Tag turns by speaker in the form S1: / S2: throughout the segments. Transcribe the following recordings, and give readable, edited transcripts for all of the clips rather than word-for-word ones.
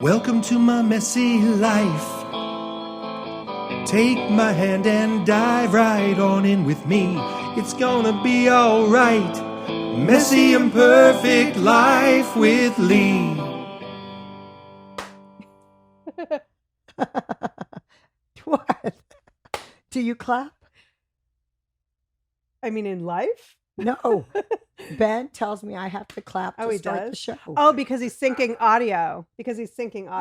S1: Welcome to my messy life. Take my hand and dive right on in with me. It's gonna be alright. Messy imperfect life with Leigh.
S2: What? Do you clap?
S3: I mean, in life?
S2: No. Ben tells me I have to clap to start the show.
S3: Oh, because he's syncing audio.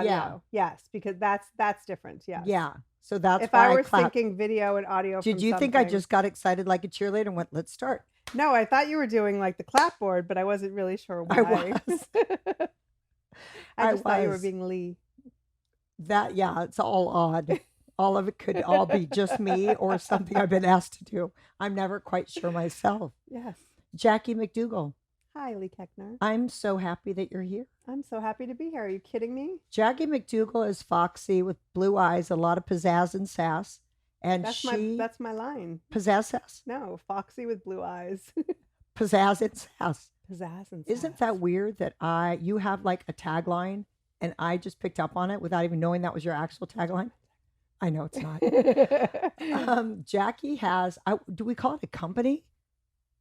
S2: Yeah.
S3: Yes, because that's different. Yes.
S2: Yeah. So that's
S3: if
S2: why
S3: I were
S2: clap.
S3: syncing video and audio.
S2: Did
S3: from
S2: you think I
S3: something-
S2: just got excited like a cheerleader and went, let's start?
S3: No, I thought you were doing like the clapboard, but I wasn't really sure why.
S2: I was.
S3: I just thought you were
S2: was.
S3: being Leigh.
S2: Yeah, it's all odd. All of it could all be just me or something I've been asked to do. I'm never quite sure myself.
S3: Yes.
S2: Jackie MacDougall,
S3: Hi, Leigh Keckner.
S2: I'm so happy that you're here.
S3: I'm so happy to be here. Are you kidding me?
S2: Jackie MacDougall is foxy with blue eyes, a lot of pizzazz and sass. And
S3: That's my line.
S2: pizzazz,
S3: No, foxy with blue eyes.
S2: pizzazz and sass.
S3: Pizzazz and
S2: Isn't that weird that you have like a tagline and I just picked up on it without even knowing that was your actual tagline? I know it's not. Jackie has, do we call it a company?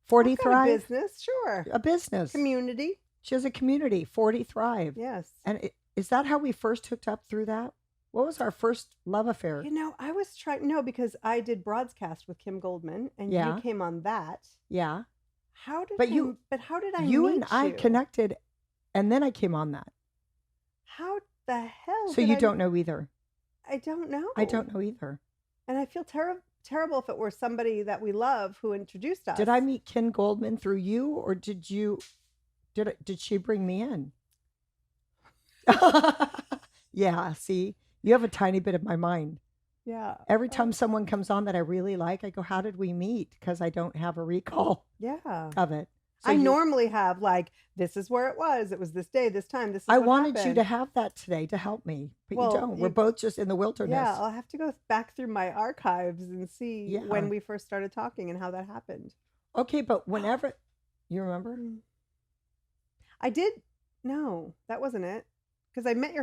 S2: 40 Thrive?
S3: Business, sure.
S2: A business.
S3: Community.
S2: She has a community, 40 Thrive.
S3: Yes.
S2: And is that how we first hooked up through that? What was our first love affair?
S3: You know, I was trying, no, because I did broadcast with Kim Goldman and
S2: Yeah.
S3: you came on that.
S2: Yeah.
S3: How did
S2: But
S3: how did I
S2: You
S3: meet
S2: and I connected and then I came on that.
S3: How the hell?
S2: So you don't know either.
S3: I don't know.
S2: I don't know either.
S3: And I feel terrible if it were somebody that we love who introduced us.
S2: Did I meet Kim Goldman through you or did she bring me in? Yeah, see, you have a tiny bit of my mind.
S3: Yeah.
S2: Every time someone comes on that I really like, I go, how did we meet? Because I don't have a recall
S3: Yeah.
S2: of it. So
S3: I normally have like, this is where it was. It was this day, this time. This is
S2: I
S3: what
S2: wanted you
S3: happened.
S2: to have that today to help me, but
S3: Well,
S2: you don't. We're both just in the wilderness.
S3: Yeah, I'll have to go back through my archives and see
S2: Yeah.
S3: when we first started talking and how that happened.
S2: Okay, but whenever you remember,
S3: I did. No, that wasn't it. Because I met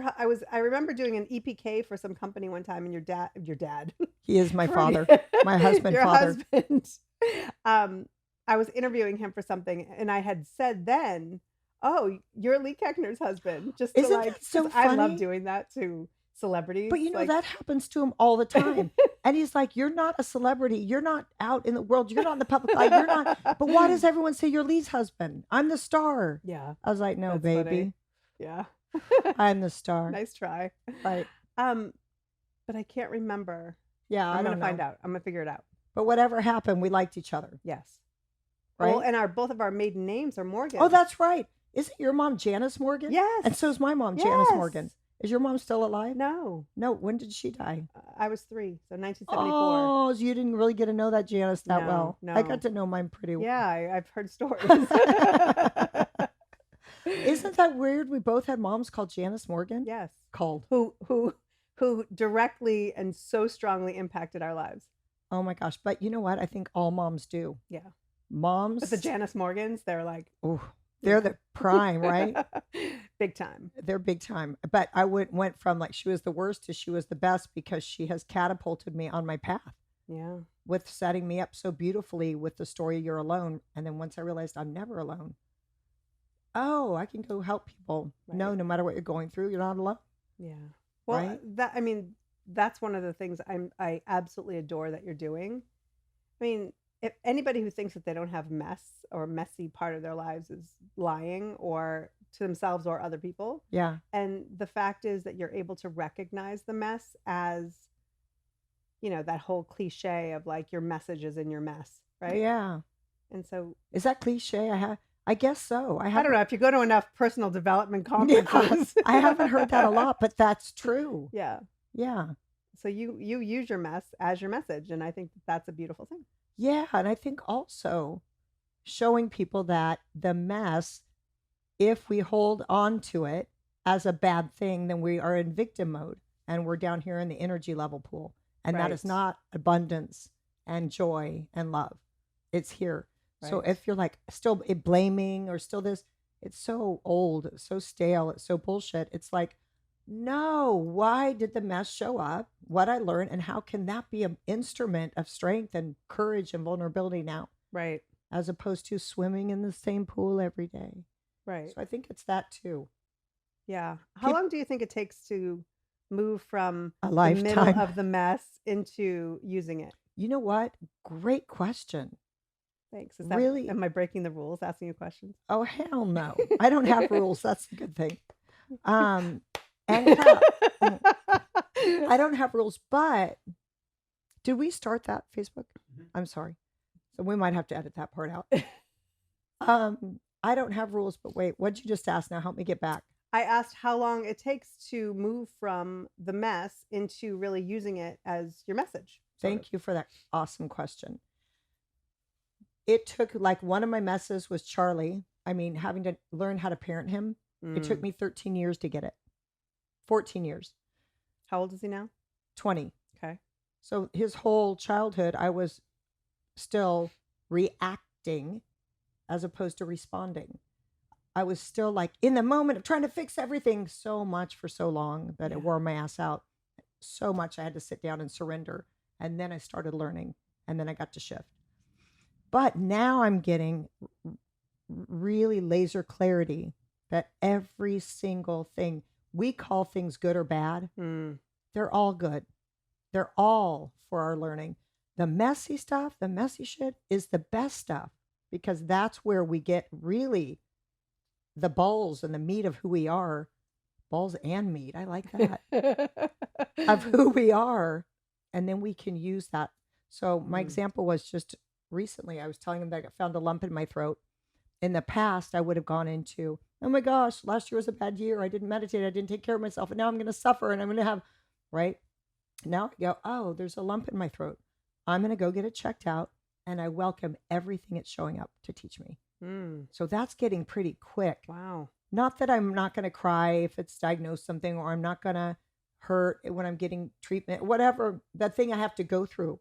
S3: I remember doing an EPK for some company one time, and your dad.
S2: he is my father, my husband,
S3: your
S2: father.
S3: husband. I was interviewing him for something, and I had said then, "Oh, you're Leigh Keckner's husband." Just to
S2: Isn't
S3: like,
S2: that so
S3: 'cause I love
S2: funny?
S3: doing that to celebrities.
S2: But you know
S3: like,
S2: that happens to him all the time, and he's like, "You're not a celebrity. You're not out in the world. You're not in the public eye. You're not." But why does everyone say you're Leigh's husband? I'm the star.
S3: Yeah,
S2: I was like, "No,
S3: that's
S2: baby,
S3: funny. Yeah,
S2: I'm the star."
S3: nice try.
S2: Right?
S3: But I can't remember.
S2: Yeah,
S3: I'm
S2: I
S3: gonna
S2: don't
S3: find
S2: know.
S3: out. I'm gonna figure it out.
S2: But whatever happened, we liked each other,
S3: Yes.
S2: right?
S3: Well, and both of our maiden names are Morgan.
S2: Oh, that's right. Isn't your mom Janice Morgan?
S3: yes.
S2: And so is my mom, Janice
S3: Yes.
S2: Morgan. Is your mom still alive?
S3: No,
S2: No. When did she die?
S3: I was 3, so 1974.
S2: Oh, so you didn't really get to know that Janice that
S3: No,
S2: well.
S3: no.
S2: I got to know mine pretty well.
S3: Yeah, I've heard stories.
S2: Isn't that weird? We both had moms called Janice Morgan.
S3: Yes.
S2: Called.
S3: Who directly and so strongly impacted our lives.
S2: Oh my gosh! But you know what? I think all moms do.
S3: Yeah.
S2: Moms.
S3: But the Janice Morgans, they're like,
S2: Oh, they're the prime, right?
S3: big time.
S2: They're big time. But I went from like she was the worst to she was the best because she has catapulted me on my path
S3: Yeah.
S2: with setting me up so beautifully with the story You're Alone. And then once I realized I'm never alone. Oh, I can go help people. No,
S3: Right.
S2: no matter what you're going through, you're not alone.
S3: Yeah. Well,
S2: Right?
S3: that's one of the things I absolutely adore that you're doing. I mean, if anybody who thinks that they don't have mess or a messy part of their lives is lying or to themselves or other people.
S2: Yeah.
S3: And the fact is that you're able to recognize the mess as, that whole cliche of like your message is in your mess, right?
S2: Yeah.
S3: And so
S2: Is that cliche? I guess so.
S3: I don't know if you go to enough personal development
S2: Yeah,
S3: conferences.
S2: I haven't heard that a lot, but that's true.
S3: Yeah.
S2: Yeah.
S3: So you use your mess as your message, and I think that's a beautiful thing.
S2: Yeah. And I think also showing people that the mess, if we hold on to it as a bad thing, then we are in victim mode and we're down here in the energy level pool. And that is
S3: Right.
S2: not abundance and joy and love. It's here. So
S3: Right.
S2: if you're like still blaming or still this, it's so old, it's so stale, it's so bullshit. It's like, No, why did the mess show up? What I learned, and how can that be an instrument of strength and courage and vulnerability now,
S3: Right.
S2: as opposed to swimming in the same pool every day?
S3: Right.
S2: So I think it's that too.
S3: Yeah. How
S2: Peop-
S3: long do you think it takes to move from
S2: A
S3: the middle
S2: lifetime.
S3: of the mess into using it?
S2: You know what? Great question.
S3: Thanks.
S2: Really?
S3: Am I breaking the rules asking you questions?
S2: Oh, hell no. I don't have rules. That's a good thing. And how, I don't have rules, but did we start that Facebook? I'm sorry. So we might have to edit that part out. I don't have rules, but wait, what'd you just ask now? Help me get back.
S3: I asked how long it takes to move from the mess into really using it as your message.
S2: Thank you for that awesome question. It took, like, one of my messes was Charlie. I mean, having to learn how to parent him. It took me 13 years to get it. 14 years.
S3: How old is he now?
S2: 20.
S3: Okay.
S2: So his whole childhood, I was still reacting as opposed to responding. I was still like in the moment of trying to fix everything so much for so long that it wore my ass out. So much I had to sit down and surrender. And then I started learning, and then I got to shift. But now I'm getting really laser clarity that every single thing, we call things good or bad, they're all good. They're all for our learning. The messy stuff, the messy shit is the best stuff, because that's where we get really the balls and the meat of who we are. Balls and meat. I like that. Of who we are. And then we can use that. So my example was just recently, I was telling him that I found a lump in my throat. In the past, I would have gone into, oh my gosh, last year was a bad year. I didn't meditate. I didn't take care of myself. And now I'm going to suffer, and I'm going to have, right? Now I go, oh, there's a lump in my throat. I'm going to go get it checked out. And I welcome everything it's showing up to teach me. So that's getting pretty quick.
S3: Wow.
S2: Not that I'm not going to cry if it's diagnosed something, or I'm not going to hurt when I'm getting treatment, whatever the thing I have to go through.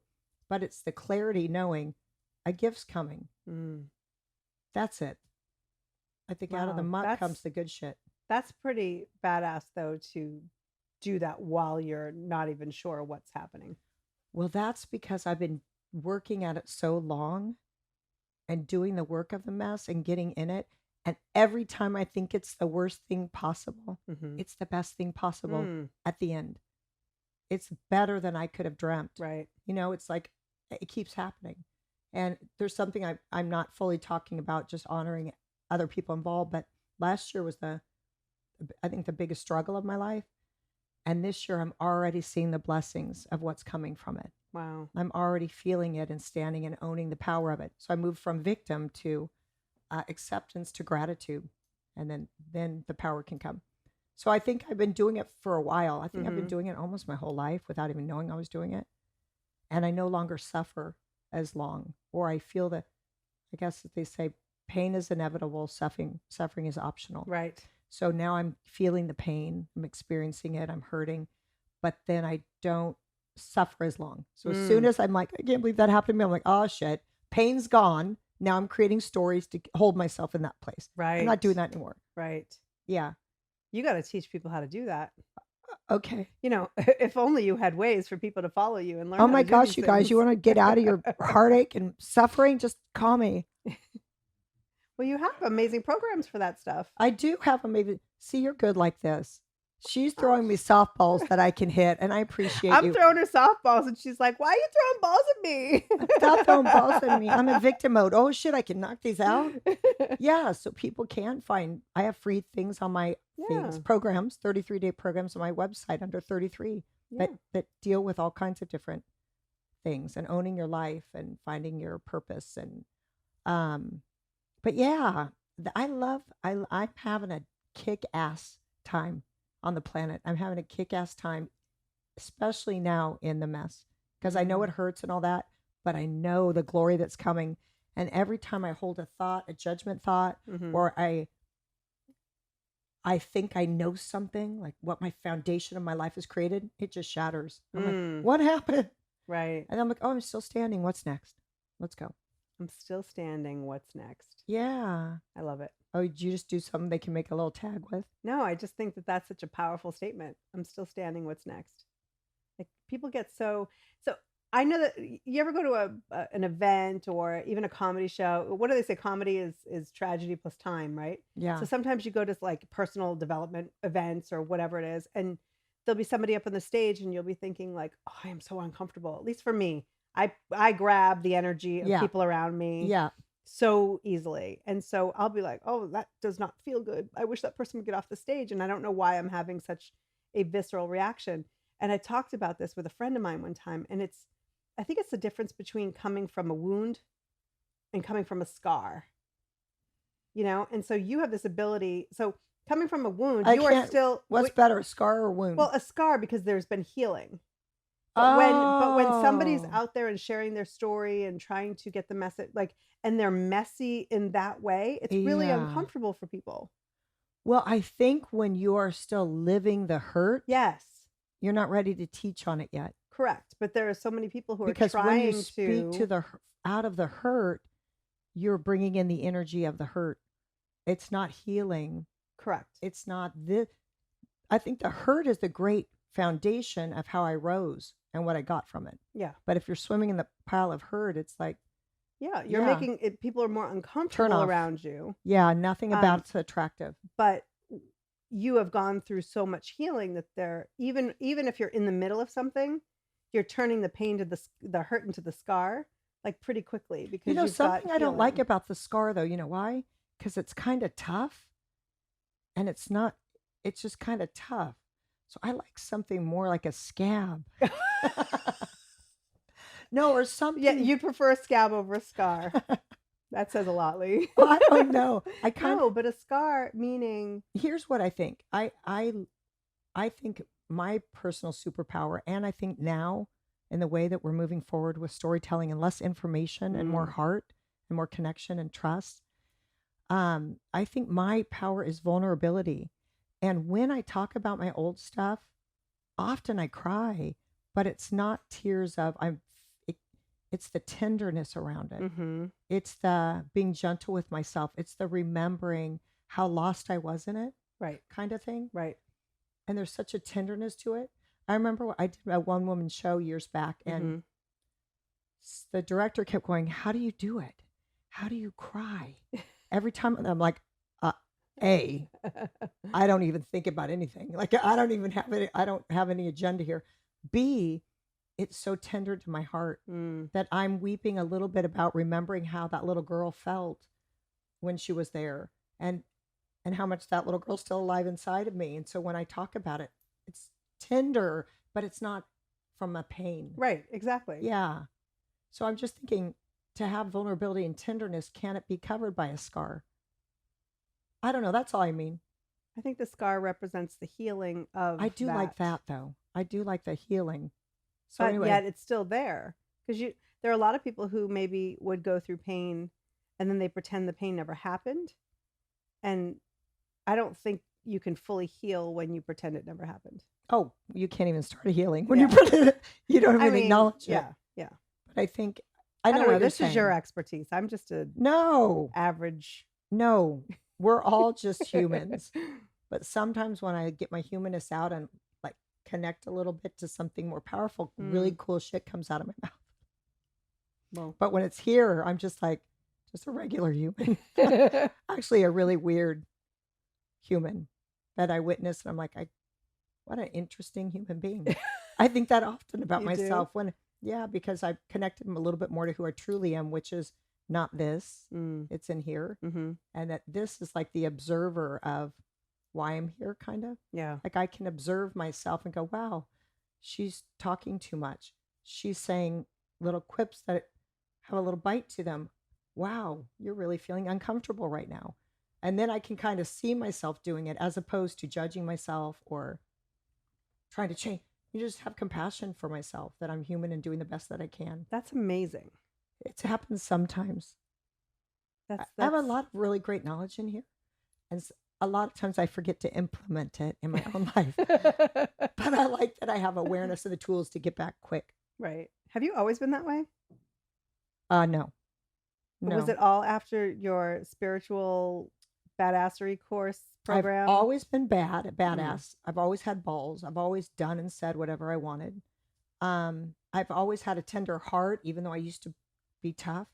S2: But it's the clarity knowing a gift's coming. That's it. I think out of the muck comes the good shit.
S3: That's pretty badass, though, to do that while you're not even sure what's happening.
S2: Well, that's because I've been working at it so long and doing the work of the mess and getting in it. And every time I think it's the worst thing possible, it's the best thing possible at the end. It's better than I could have dreamt.
S3: Right.
S2: You know, it's like it keeps happening. And there's something I'm not fully talking about, just honoring other people involved. But last year was I think the biggest struggle of my life. And this year I'm already seeing the blessings of what's coming from it.
S3: Wow.
S2: I'm already feeling it and standing and owning the power of it. So I moved from victim to acceptance to gratitude, and then the power can come. So I think I've been doing it for a while. I think I've been doing it almost my whole life without even knowing I was doing it. And I no longer suffer as long, or I feel that, I guess they say pain is inevitable, suffering is optional.
S3: Right.
S2: So now I'm feeling the pain, I'm experiencing it, I'm hurting, but then I don't suffer as long. So as soon as I'm like, I can't believe that happened to me, I'm like, oh shit, pain's gone. Now I'm creating stories to hold myself in that place.
S3: Right.
S2: I'm not doing that anymore.
S3: Right.
S2: Yeah.
S3: You got to teach people how to do that.
S2: Okay.
S3: You know, if only you had ways for people to follow you and learn.
S2: Oh my gosh, you guys, you want to get out of your heartache and suffering? Just call me.
S3: Well, you have amazing programs for that stuff.
S2: I do have amazing. See, you're good like this. She's throwing me softballs that I can hit, and I appreciate you.
S3: I'm throwing her softballs, and she's like, "Why are you throwing balls at me?"
S2: Stop throwing balls at me. I'm in victim mode. Oh shit, I can knock these out. Yeah, so people can find. I have free things on my things, programs, 33-day programs on my website under 33 that deal with all kinds of different things and owning your life and finding your purpose. And but yeah, I'm having a kick-ass time on the planet. I'm having a kick-ass time, especially now in the mess, because I know it hurts and all that, but I know the glory that's coming. And every time I hold a thought, a judgment thought, or I think I know something, like what my foundation of my life has created, it just shatters. I'm like, what happened?
S3: Right.
S2: And I'm like, oh, I'm still standing. What's next? Let's go.
S3: I'm still standing. What's next?
S2: Yeah.
S3: I love it.
S2: Oh, did you just do something they can make a little tag with?
S3: No, I just think that that's such a powerful statement. I'm still standing. What's next? Like people get so. I know that you ever go to an event or even a comedy show. What do they say? Comedy is tragedy plus time, right?
S2: Yeah.
S3: So sometimes you go to like personal development events or whatever it is, and there'll be somebody up on the stage, and you'll be thinking like, "Oh, I am so uncomfortable." At least for me, I grab the energy of
S2: Yeah.
S3: people around me
S2: Yeah.
S3: so easily, and so I'll be like, "Oh, that does not feel good. I wish that person would get off the stage," and I don't know why I'm having such a visceral reaction. And I talked about this with a friend of mine one time, and I think it's the difference between coming from a wound and coming from a scar. And so you have this ability. So coming from a wound, you are still
S2: What's better, a scar or wound?
S3: well, a scar because there's been healing. But when somebody's
S2: Oh.
S3: out there and sharing their story and trying to get the message, like, and they're messy in that way, it's really
S2: Yeah.
S3: uncomfortable for people.
S2: Well, I think when you are still living the hurt,
S3: Yes,
S2: you're not ready to teach on it yet.
S3: correct. But there are so many people who are
S2: Because when you
S3: trying
S2: speak to out of the hurt, you're bringing in the energy of the hurt. It's not healing.
S3: correct.
S2: It's not this. I think the hurt is the great foundation of how I rose and what I got from it.
S3: Yeah.
S2: But if you're swimming in the pile of hurt, it's like,
S3: Yeah, you're
S2: Yeah.
S3: making it, people are more
S2: Turn
S3: uncomfortable
S2: off.
S3: around you.
S2: yeah, nothing about it's attractive.
S3: But you have gone through so much healing that even if you're in the middle of something, you're turning the pain to the hurt into the scar like pretty quickly because you've got
S2: Something I don't like
S3: healing.
S2: about the scar, though, you know why? Because it's kind of tough, and it's just kind of tough. So I like something more like a scab. No, or something.
S3: Yeah, you prefer a scab over a scar. That says a lot, Leigh.
S2: Well, I don't know. I kind
S3: No,
S2: of.
S3: but a scar meaning
S2: Here's what I think. I think my personal superpower, and I think now in the way that we're moving forward with storytelling and less information and more heart and more connection and trust, I think my power is vulnerability. And when I talk about my old stuff, often I cry, but it's not tears of it's the tenderness around it.
S3: Mhm.
S2: It's the being gentle with myself. It's the remembering how lost I was in it,
S3: Right.
S2: kind of thing.
S3: Right.
S2: And there's such a tenderness to it. I remember I did a one woman show years back, and
S3: Mhm.
S2: the director kept going, "How do you do it? How do you cry?" Every time I'm like, A, I don't even think about anything. Like I don't even have it. I don't have any agenda here. B, it's so tender to my heart
S3: Mm.
S2: that I'm weeping a little bit about remembering how that little girl felt when she was there, and how much that little girl's still alive inside of me. And so when I talk about it, it's tender, but it's not from a pain.
S3: Right, exactly.
S2: Yeah. So I'm just thinking, to have vulnerability and tenderness, can it be covered by a scar? I don't know. That's all I mean.
S3: I think the scar represents the healing of
S2: I do like that, though. I do like the healing. So
S3: but
S2: anyway,
S3: yet it's still there because there are a lot of people who maybe would go through pain and then they pretend the pain never happened, and I don't think you can fully heal when you pretend it never happened.
S2: oh, you can't even start a healing when
S3: Yeah.
S2: you don't
S3: I
S2: even
S3: mean,
S2: acknowledge
S3: yeah,
S2: it.
S3: yeah.
S2: But I think
S3: I
S2: know
S3: don't
S2: what
S3: know.
S2: you're
S3: This is your
S2: saying.
S3: expertise. I'm just a
S2: No,
S3: average.
S2: no, we're all just humans. But sometimes when I get my humanness out and like connect a little bit to something more powerful, really cool shit comes out of my mouth.
S3: Well,
S2: But when it's here, I'm just like, just a regular human. Actually, a really weird human that I witness. And I'm like, what an interesting human being. I think that often about
S3: You do?
S2: myself because I've connected a little bit more to who I truly am, which is not this. It's in here.
S3: Mm-hmm.
S2: And that this is like the observer of why I'm here, kind of.
S3: Yeah.
S2: Like I can observe myself and go, wow, she's talking too much. She's saying little quips that have a little bite to them. Wow, you're really feeling uncomfortable right now. And then I can kind of see myself doing it as opposed to judging myself or trying to change. You just have compassion for myself that I'm human and doing the best that I can.
S3: That's amazing.
S2: It happens sometimes. I have a lot of really great knowledge in here. And a lot of times I forget to implement it in my own life. But I like that I have awareness of the tools to get back quick.
S3: Right. Have you always been that way?
S2: No.
S3: Or was it all after your spiritual badassery course program?
S2: I've always been badass. I've always had balls. I've always done and said whatever I wanted. I've always had a tender heart, even though I used to be tough.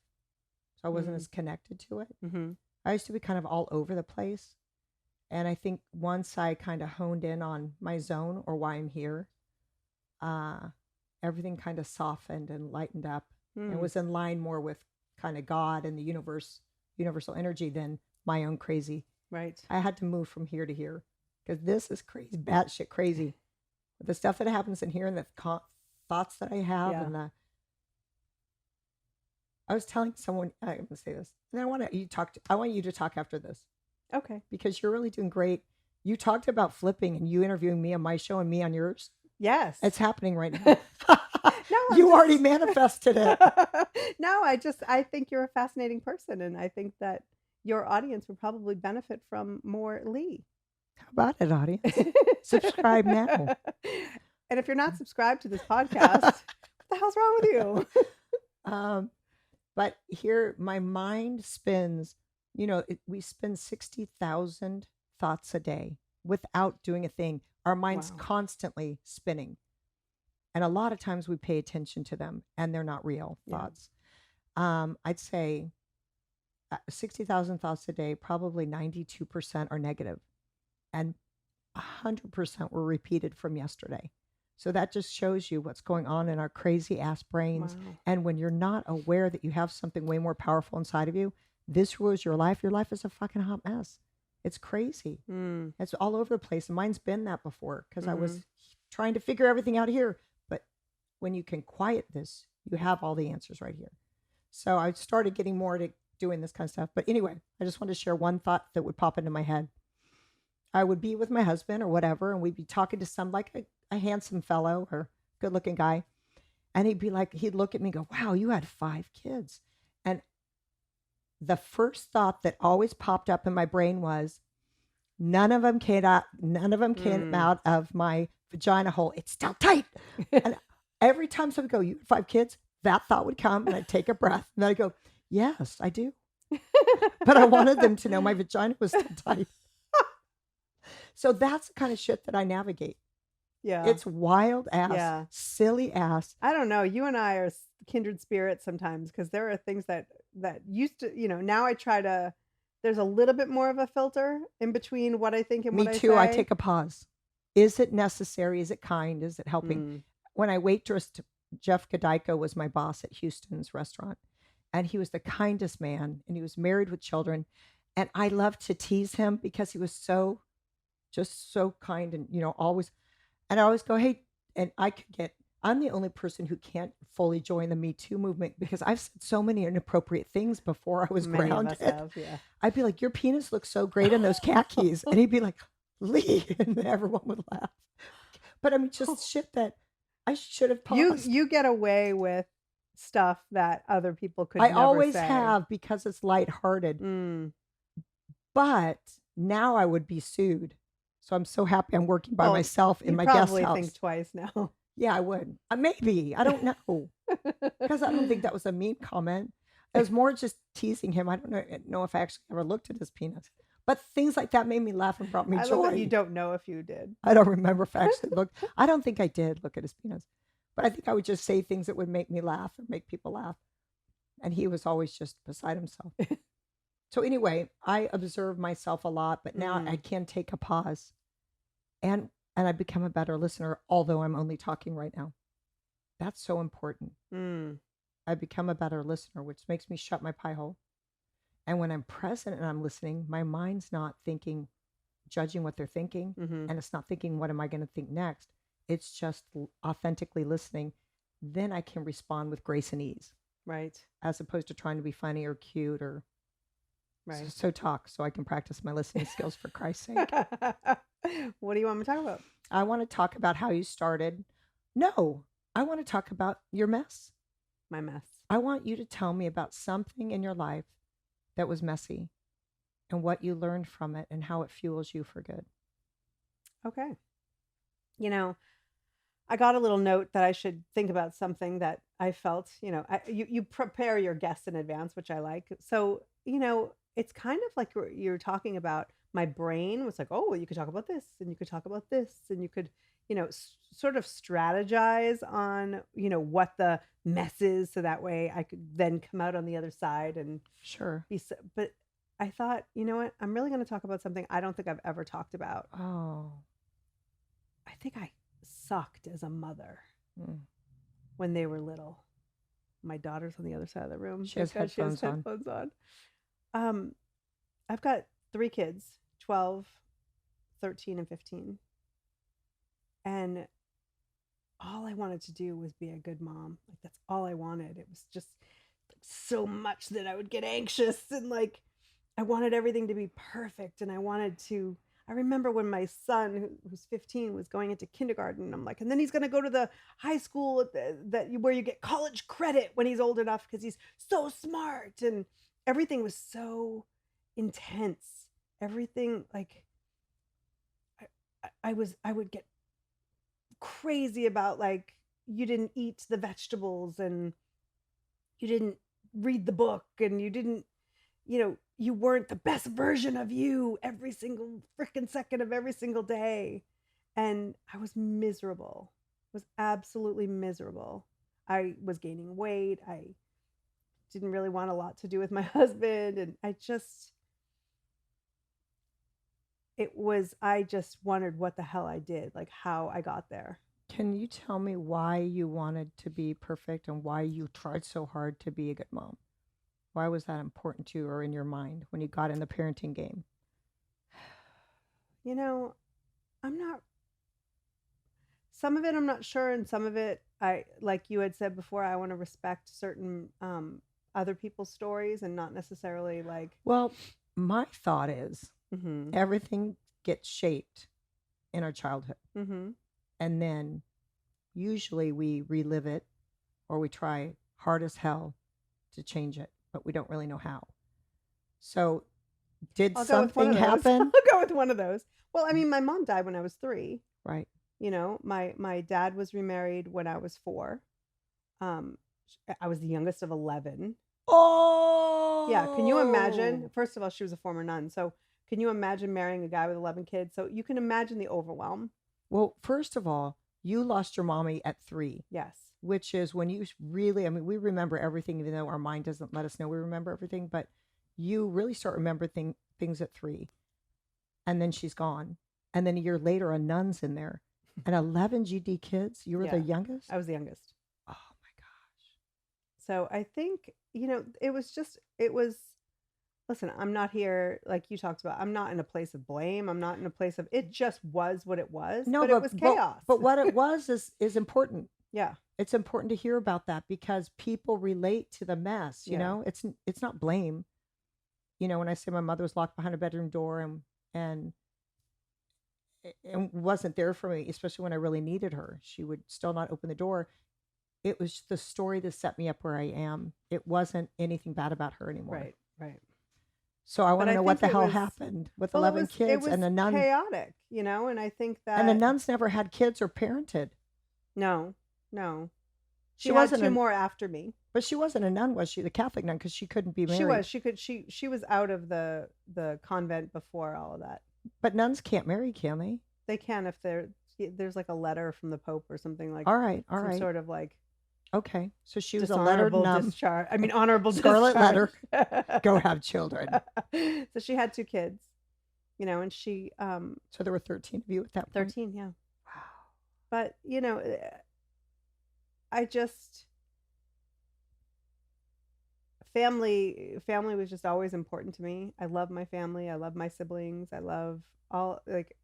S2: So I wasn't as connected to it.
S3: Mm-hmm.
S2: I used to be kind of all over the place. And I think once I kind of honed in on my zone or why I'm here, everything kind of softened and lightened up. And was in line more with kind of God and the universal energy than my own crazy.
S3: Right.
S2: I had to move from here to here because this is crazy, batshit crazy. The stuff that happens in here and the thoughts that I have and I was telling someone, I'm going to say this, and I want you to talk after this.
S3: Okay.
S2: Because you're really doing great. You talked about flipping and you interviewing me on my show and me on yours.
S3: Yes.
S2: It's happening right now.
S3: No,
S2: you already manifested it.
S3: No, I think you're a fascinating person. And I think that your audience would probably benefit from more Leigh.
S2: How about it, audience? Subscribe now.
S3: And if you're not subscribed to this podcast, what the hell's wrong with you?
S2: But here, my mind spins, we spend 60,000 thoughts a day without doing a thing. Our mind's constantly spinning. And a lot of times we pay attention to them and they're not real thoughts. I'd say 60,000 thoughts a day, probably 92% are negative and 100% were repeated from yesterday. So that just shows you what's going on in our crazy ass brains.
S3: Wow.
S2: And when you're not aware that you have something way more powerful inside of you, this rules your life. Your life is a fucking hot mess. It's crazy. It's all over the place. And mine's been that before because I was trying to figure everything out here. But when you can quiet this, you have all the answers right here. So I started getting more to doing this kind of stuff. But anyway, I just wanted to share one thought that would pop into my head. I would be with my husband or whatever, and we'd be talking to some like a handsome fellow or good looking guy. And he'd look at me and go, wow, you had 5 kids. And the first thought that always popped up in my brain was, none of them came out of my vagina hole. It's still tight. And every time someone would go, you had 5 kids, that thought would come and I'd take a breath. And then I'd go, yes, I do. But I wanted them to know my vagina was still tight. So that's the kind of shit that I navigate.
S3: Yeah.
S2: It's wild ass, silly ass.
S3: I don't know. You and I are kindred spirits sometimes because there are things that used to, now I try to, there's a little bit more of a filter in between what I think and what I say.
S2: Me too. I take a pause. Is it necessary? Is it kind? Is it helping? When I waitressed, Jeff MacDougall was my boss at Houston's restaurant. And he was the kindest man. And he was married with children. And I loved to tease him because he was just so kind and, always. And I always go, hey, and I'm the only person who can't fully join the Me Too movement because I've said so many inappropriate things before I was grounded. I'd be like, your penis looks so great in those khakis. And he'd be like, Leigh, and everyone would laugh. But I mean, just shit that I should have paused.
S3: You get away with stuff that other people could never say.
S2: I always have because it's lighthearted. But now I would be sued. So I'm so happy I'm working by myself in my guest house.
S3: You probably think twice now.
S2: Yeah, I would. Maybe. I don't know. Because I don't think that was a mean comment. It was more just teasing him. I don't know if I actually ever looked at his penis. But things like that made me laugh and brought me joy.
S3: Love that you don't know if you did.
S2: I don't remember if I actually looked. I don't think I did look at his penis. But I think I would just say things that would make me laugh or make people laugh. And he was always just beside himself. So anyway, I observe myself a lot, but now I can take a pause. And I become a better listener, although I'm only talking right now. That's so important. I become a better listener, which makes me shut my pie hole. And when I'm present and I'm listening, my mind's not thinking, judging what they're thinking. And it's not thinking, what am I going to think next? It's just authentically listening. Then I can respond with grace and ease.
S3: Right.
S2: As opposed to trying to be funny or cute or
S3: right.
S2: So talk so I can practice my listening skills for Christ's sake.
S3: What do you want me to talk about?
S2: I want to talk about how you started. No, I want to talk about your mess.
S3: My mess.
S2: I want you to tell me about something in your life that was messy and what you learned from it and how it fuels you for good.
S3: Okay. I got a little note that I should think about something that I felt, you prepare your guests in advance, which I like. So, it's kind of like you're talking about. My brain was like, oh, well, you could talk about this and you could talk about this and you could, sort of strategize on, what the mess is. So that way I could then come out on the other side and
S2: Sure.
S3: but I thought, you know what? I'm really going to talk about something I don't think I've ever talked about.
S2: Oh.
S3: I think I sucked as a mother
S2: Mm.
S3: when they were little. My daughter's on the other side of the room.
S2: She has headphones on.
S3: I've got 3 kids, 12, 13, and 15. And all I wanted to do was be a good mom. Like, that's all I wanted. It was just so much that I would get anxious and like, I wanted everything to be perfect. And I remember when my son, who's 15, was going into kindergarten. And I'm like, and then he's going to go to the high school where you get college credit when he's old enough because he's so smart. And everything was so intense. Everything, like, I would get crazy about, like, you didn't eat the vegetables and you didn't read the book and you didn't, you weren't the best version of you every single freaking second of every single day. And I was miserable. Was absolutely miserable. I was gaining weight. I didn't really want a lot to do with my husband. And I just wondered what the hell I did, like how I got there.
S2: Can you tell me why you wanted to be perfect and why you tried so hard to be a good mom? Why was that important to you or in your mind when you got in the parenting game?
S3: Some of it I'm not sure, and some of it, I, like you had said before, I want to respect certain other people's stories and not necessarily like.
S2: Well, my thought is
S3: Mm-hmm.
S2: everything gets shaped in our childhood.
S3: Mm-hmm.
S2: And then usually we relive it or we try hard as hell to change it, but we don't really know how. So did something happen?
S3: I'll go with one of those. Well, I mean, my mom died when I was 3.
S2: Right.
S3: My dad was remarried when I was 4. I was the youngest of 11.
S2: Oh!
S3: Yeah. Can you imagine? First of all, she was a former nun. So can you imagine marrying a guy with 11 kids? So you can imagine the overwhelm.
S2: Well, first of all, you lost your mommy at 3.
S3: Yes.
S2: Which is when you really, I mean, we remember everything, even though our mind doesn't let us know we remember everything, but you really start remembering things at 3. And then she's gone. And then a year later, a nun's in there. And 11 GD kids? You were the youngest?
S3: I was the youngest.
S2: Oh, my gosh.
S3: So I think, listen, I'm not here, like you talked about, I'm not in a place of blame. I'm not in a place of, it just was what it was. No, but it was chaos.
S2: But what it was is important.
S3: Yeah.
S2: It's important to hear about that because people relate to the mess, you know? It's not blame. When I say my mother was locked behind a bedroom door and wasn't there for me, especially when I really needed her. She would still not open the door. It was the story that set me up where I am. It wasn't anything bad about her anymore.
S3: Right.
S2: So I want to know what the hell happened with 11 kids and the nun.
S3: Chaotic, and I think that.
S2: And the nuns never had kids or parented.
S3: No. She had 2 more after me.
S2: But she wasn't a nun, was she? The Catholic nun, because she couldn't be married.
S3: She was out of the convent before all of that.
S2: But nuns can't marry, can they?
S3: They can if there's like a letter from the Pope or something like.
S2: All right.
S3: Some sort of like.
S2: Okay, so she was a lettered nun.
S3: Discharge. I mean, honorable
S2: Scarlet
S3: discharge.
S2: letter. Go have children.
S3: So she had 2 kids, and she.
S2: So there were 13 of you at that point.
S3: 13, yeah.
S2: Wow.
S3: But I just. Family was just always important to me. I love my family. I love my siblings. I love all, like,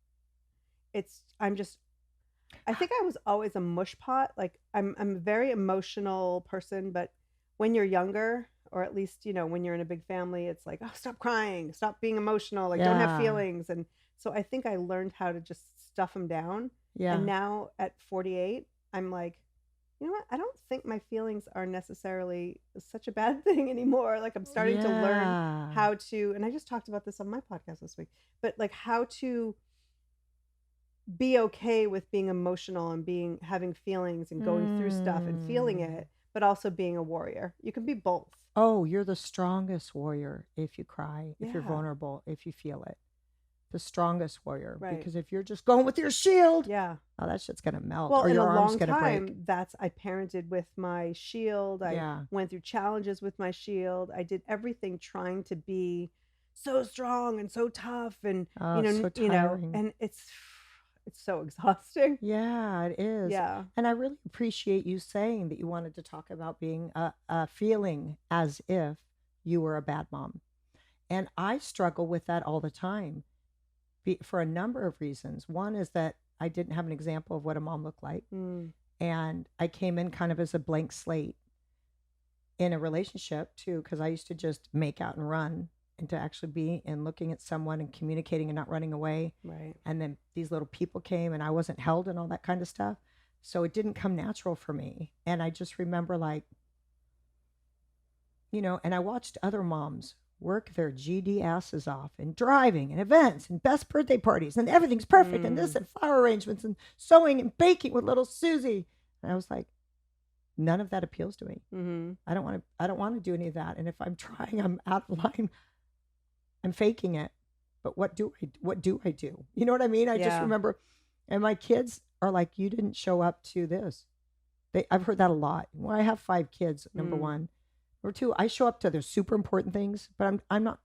S3: I think I was always a mush pot. Like I'm a very emotional person, but when you're younger, or at least, when you're in a big family, it's like, oh, stop crying, stop being emotional, like don't have feelings. And so I think I learned how to just stuff them down. Yeah. And now at 48, I'm like, you know what? I don't think my feelings are necessarily such a bad thing anymore. Like I'm starting to learn how to, and I just talked about this on my podcast this week, but like how to be okay with being emotional and having feelings and going through stuff and feeling it, but also being a warrior. You can be both.
S2: Oh, you're the strongest warrior if you cry, if you're
S3: Yeah.
S2: vulnerable, if you feel it. The strongest warrior.
S3: Right.
S2: Because if you're just going with your shield,
S3: Yeah.
S2: oh, that shit's going to melt.
S3: Well,
S2: or
S3: in
S2: your
S3: a
S2: arm's
S3: long
S2: going to break.
S3: time, I parented with my shield. I
S2: Yeah.
S3: went through challenges with my shield. I did everything trying to be so strong and so tough, and
S2: Oh, so tiring.
S3: and it's so exhausting.
S2: Yeah, it is.
S3: Yeah.
S2: And I really appreciate you saying that you wanted to talk about being feeling as if you were a bad mom. And I struggle with that all the time for a number of reasons. One is that I didn't have an example of what a mom looked like.
S3: Mm.
S2: And I came in kind of as a blank slate in a relationship too, because I used to just make out and run, and to actually be and looking at someone and communicating and not running away.
S3: Right.
S2: And then these little people came and I wasn't held and all that kind of stuff. So it didn't come natural for me. And I just remember and I watched other moms work their GD asses off and driving and events and best birthday parties and everything's perfect and this and flower arrangements and sewing and baking with little Susie. And I was like, none of that appeals to me.
S3: Mm-hmm.
S2: I don't want to do any of that. And if I'm trying, I'm out of line. I'm faking it. But what do I do? You know what I mean? I just remember, and my kids are like, you didn't show up to this. I've heard that a lot. Well, I have 5 kids, number one. Number 2, I show up to their super important things, but I'm not,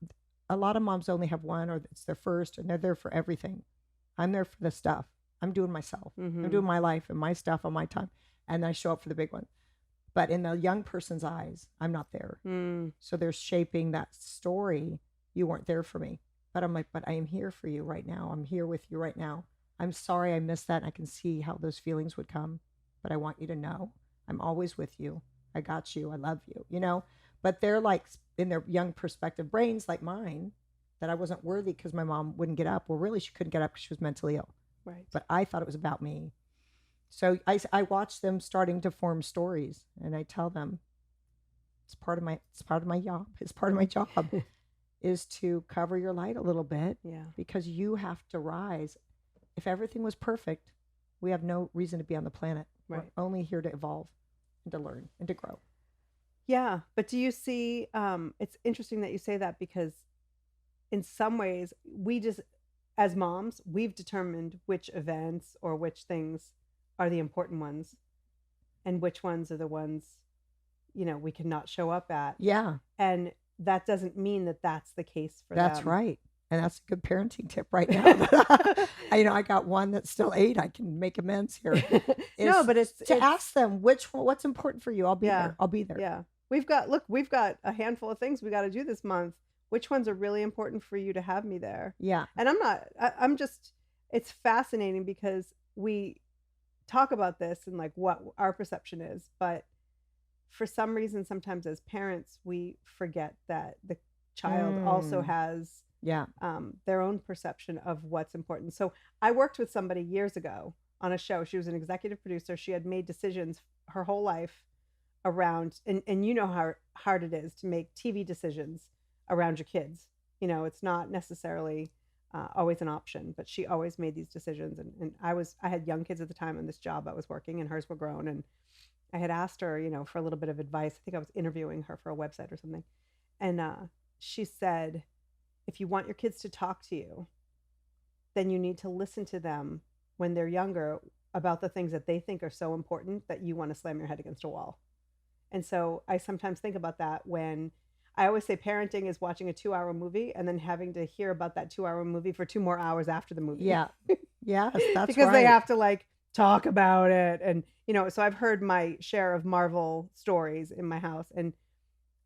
S2: a lot of moms only have one, or it's their first, and they're there for everything. I'm there for the stuff. I'm doing myself. I'm doing my life and my stuff on my time. And I show up for the big one. But in the young person's eyes, I'm not there. So they're shaping that story. You weren't there for me. But I'm like, but I am here for you right now. I'm here with you right now. I'm sorry I missed that. And I can see how those feelings would come. But I want you to know I'm always with you. I got you. I love you, But they're like in their young perspective brains like mine, that I wasn't worthy because my mom wouldn't get up. Well, really, she couldn't get up because she was mentally ill.
S3: Right.
S2: But I thought it was about me. So I watch them starting to form stories, and I tell them it's part of my job. It's part of my job is to cover your light a little bit.
S3: Yeah.
S2: Because you have to rise. If everything was perfect, we have no reason to be on the planet.
S3: Right.
S2: We're only here to evolve and to learn and to grow.
S3: Yeah. But do you see, it's interesting that you say that, because in some ways we just, as moms, we've determined which events or which things are the important ones and which ones are the ones, we cannot show up at.
S2: Yeah.
S3: And that doesn't mean that that's the case for them.
S2: That's right. And that's a good parenting tip right now. I got one that's still 8. I can make amends here.
S3: No, but it's
S2: ask them what's important for you. I'll be there. I'll be there.
S3: Yeah. We've got a handful of things we got to do this month. Which ones are really important for you to have me there?
S2: Yeah.
S3: And it's fascinating because we talk about this and like what our perception is, but for some reason, sometimes as parents, we forget that the child also has their own perception of what's important. So I worked with somebody years ago on a show. She was an executive producer. She had made decisions her whole life around, and you know how hard it is to make TV decisions around your kids. It's not necessarily always an option, but she always made these decisions. And I had young kids at the time on this job I was working, and hers were grown. And I had asked her, for a little bit of advice. I think I was interviewing her for a website or something. And she said, if you want your kids to talk to you, then you need to listen to them when they're younger about the things that they think are so important that you want to slam your head against a wall. And so I sometimes think about that when I always say parenting is watching a 2-hour movie and then having to hear about that 2-hour movie for 2 more hours after the movie.
S2: Yeah. Yes, that's
S3: because
S2: right.
S3: they have to talk about it. And, so I've heard my share of Marvel stories in my house, and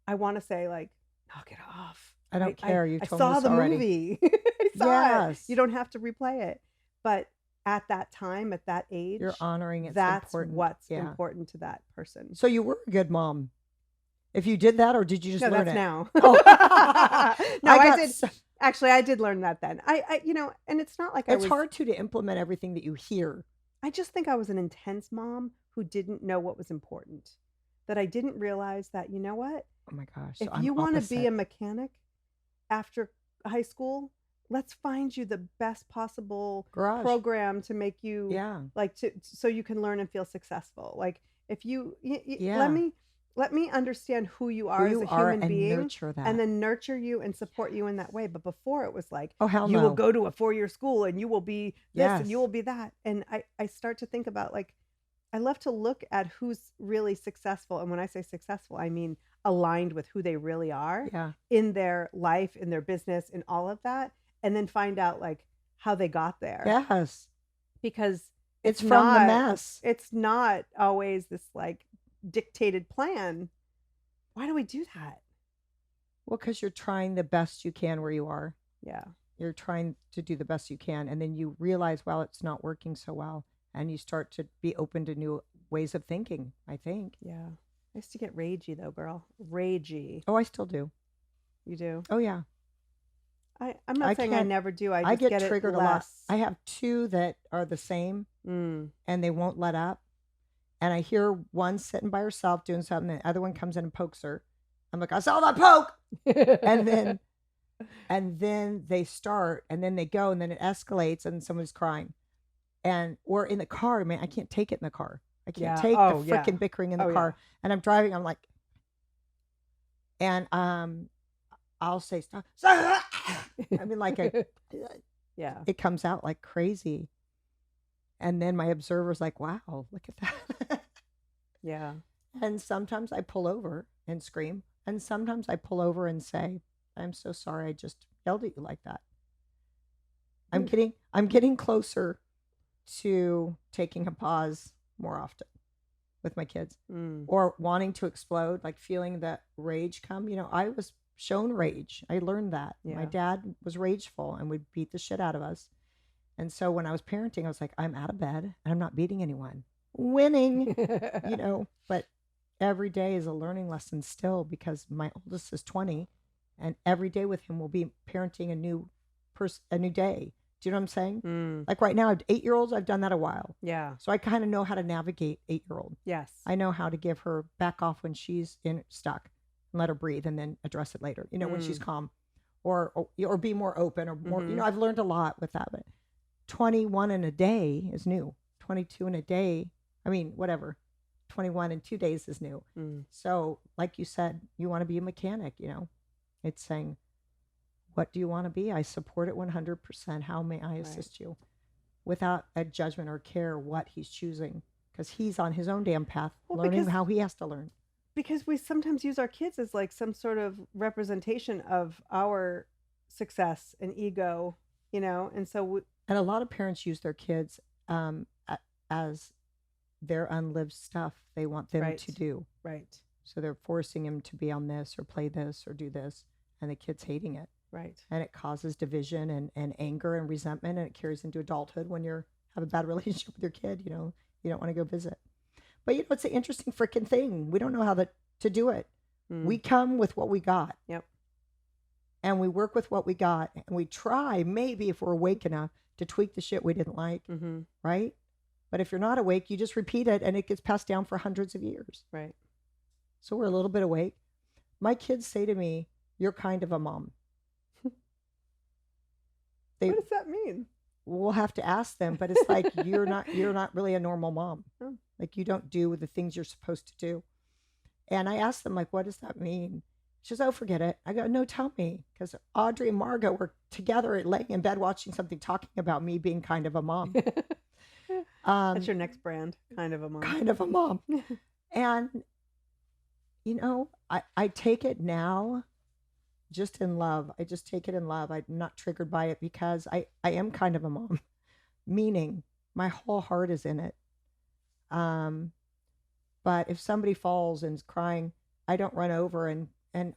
S3: I want to say knock it off.
S2: I don't care. You told
S3: I saw
S2: me this
S3: the
S2: already.
S3: Movie. I saw it.
S2: Yes.
S3: You don't have to replay it. But at that time, at that age,
S2: you're honoring it.
S3: That's
S2: important.
S3: what's important to that person.
S2: So you were a good mom. If you did that, or did you just learn
S3: that's
S2: it?
S3: now.
S2: Oh.
S3: No, I did. Actually, I did learn that then. I and it's not like
S2: it's hard to implement everything that you hear.
S3: I just think I was an intense mom who didn't know what was important. That I didn't realize that, you know what?
S2: Oh my gosh.
S3: If you want to be a mechanic after high school, let's find you the best possible program to make you so you can learn and feel successful. Like if you let me let me understand who you are as a human
S2: and
S3: being,
S2: nurture that.
S3: and then nurture you and support you in that way. But before it was like,
S2: oh hell
S3: you
S2: no.
S3: will go to a 4-year school and you will be this and you
S2: Yes.
S3: will be that. And I start to think about, like, I love to look at who's really successful. And when I say successful, I mean aligned with who they really are
S2: Yeah.
S3: in their life, in their business, in all of that. And then find out like how they got there.
S2: Yes.
S3: Because
S2: It's from the
S3: not,
S2: mess.
S3: it's not always this like dictated plan. Why do we do that?
S2: Well, because you're trying the best you can where you are.
S3: Yeah.
S2: You're trying to do the best you can. And then you realize, well, it's not working so well. And you start to be open to new ways of thinking, I think.
S3: Yeah. I used to get ragey though, girl. Ragey.
S2: Oh, I still do.
S3: You do?
S2: Oh, yeah.
S3: I'm not saying I
S2: can't-
S3: never do. I
S2: I
S3: just
S2: get
S3: get
S2: triggered
S3: it
S2: a lot.
S3: less.
S2: I have two that are the same
S3: Mm.
S2: and they won't let up. And I hear one sitting by herself doing something, and the other one comes in and pokes her. I'm like, I saw that poke. And then they start, and then they go, and then it escalates, and someone's crying. And or in the car, man, I can't take it in the car. I can't
S3: Yeah.
S2: take
S3: Oh,
S2: the
S3: yeah.
S2: freaking bickering in the
S3: Oh,
S2: car. And I'm driving, I'm like, and I'll say stop. I mean, like
S3: yeah.
S2: it comes out like crazy. And then my observer's like, wow, look at that.
S3: Yeah.
S2: And sometimes I pull over and scream. And sometimes I pull over and say, I'm so sorry, I just yelled at you like that. I'm getting closer to taking a pause more often with my kids.
S3: Mm.
S2: Or wanting to explode, like feeling that rage come. You know, I was shown rage. I learned that.
S3: Yeah.
S2: My dad was rageful and would beat the shit out of us. And so when I was parenting, I was like, I'm out of bed and I'm not beating anyone. Winning, you know, but every day is a learning lesson still, because my oldest is 20 and every day with him will be parenting a new day. Do you know what I'm saying?
S3: Mm.
S2: Like right now, 8-year-olds, I've done that a while.
S3: Yeah.
S2: So I kind of know how to navigate 8-year-old.
S3: Yes.
S2: I know how to give her back off when she's stuck and let her breathe and then address it later, you know, when she's calm, or be more open or more, you know, I've learned a lot with that. But 21 in a day is new. 22 in a day. I mean, whatever. 21 in 2 days is new.
S3: Mm.
S2: So like you said, you want to be a mechanic, you know, it's saying, what do you want to be? I support it 100%. How may I assist you? Without a judgment or care what he's choosing, because he's on his own damn path, learning how he has to learn.
S3: Because we sometimes use our kids as like some sort of representation of our success and ego, you know? And so
S2: and a lot of parents use their kids as their unlived stuff they want them to do.
S3: Right.
S2: So they're forcing him to be on this or play this or do this, and the kid's hating it.
S3: Right.
S2: And it causes division and anger and resentment, and it carries into adulthood when you have a bad relationship with your kid, you know, you don't want to go visit. But, you know, it's an interesting freaking thing. We don't know how to do it.
S3: Mm.
S2: We come with what we got.
S3: Yep.
S2: And we work with what we got. And we try, maybe if we're awake enough, to tweak the shit we didn't like.
S3: Mm-hmm.
S2: Right? But if you're not awake, you just repeat it and it gets passed down for hundreds of years.
S3: Right.
S2: So we're a little bit awake. My kids say to me, you're kind of a mom.
S3: What does that mean?
S2: We'll have to ask them, but it's like you're not really a normal mom.
S3: Oh.
S2: Like you don't do the things you're supposed to do. And I asked them, like, what does that mean? She says, oh, forget it. I go, no, tell me. Because Audrey and Margot were together laying in bed watching something, talking about me being kind of a mom.
S3: That's your next brand, kind of a mom.
S2: Kind of a mom. And, you know, I take it now just in love. I just take it in love. I'm not triggered by it because I am kind of a mom, meaning my whole heart is in it. But if somebody falls and is crying, I don't run over and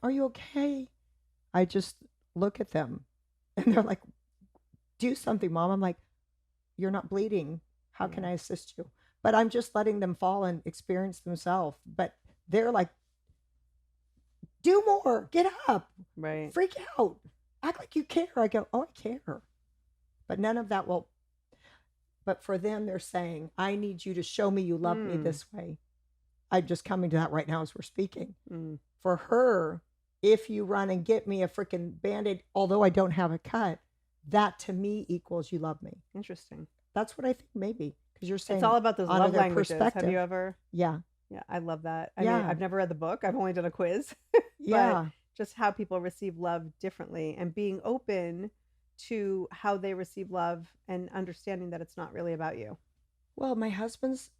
S2: are you okay? I just look at them and they're like, do something, Mom. I'm like, you're not bleeding. How can I assist you? But I'm just letting them fall and experience themselves. But they're like, do more, get up,
S3: right?
S2: Freak out, act like you care. I go, oh, I care. But none of that will. But for them, they're saying, I need you to show me you love me this way. I'm just coming to that right now as we're speaking. For her, if you run and get me a freaking Band-Aid, although I don't have a cut, that to me equals you love me.
S3: Interesting.
S2: That's what I think, maybe. Because you're saying
S3: it's all about those love languages. Have you ever?
S2: Yeah.
S3: Yeah, I love that. I mean,
S2: Yeah.
S3: I've never read the book. I've only done a quiz.
S2: Yeah.
S3: Just how people receive love differently and being open to how they receive love and understanding that it's not really about you.
S2: Well, my husband's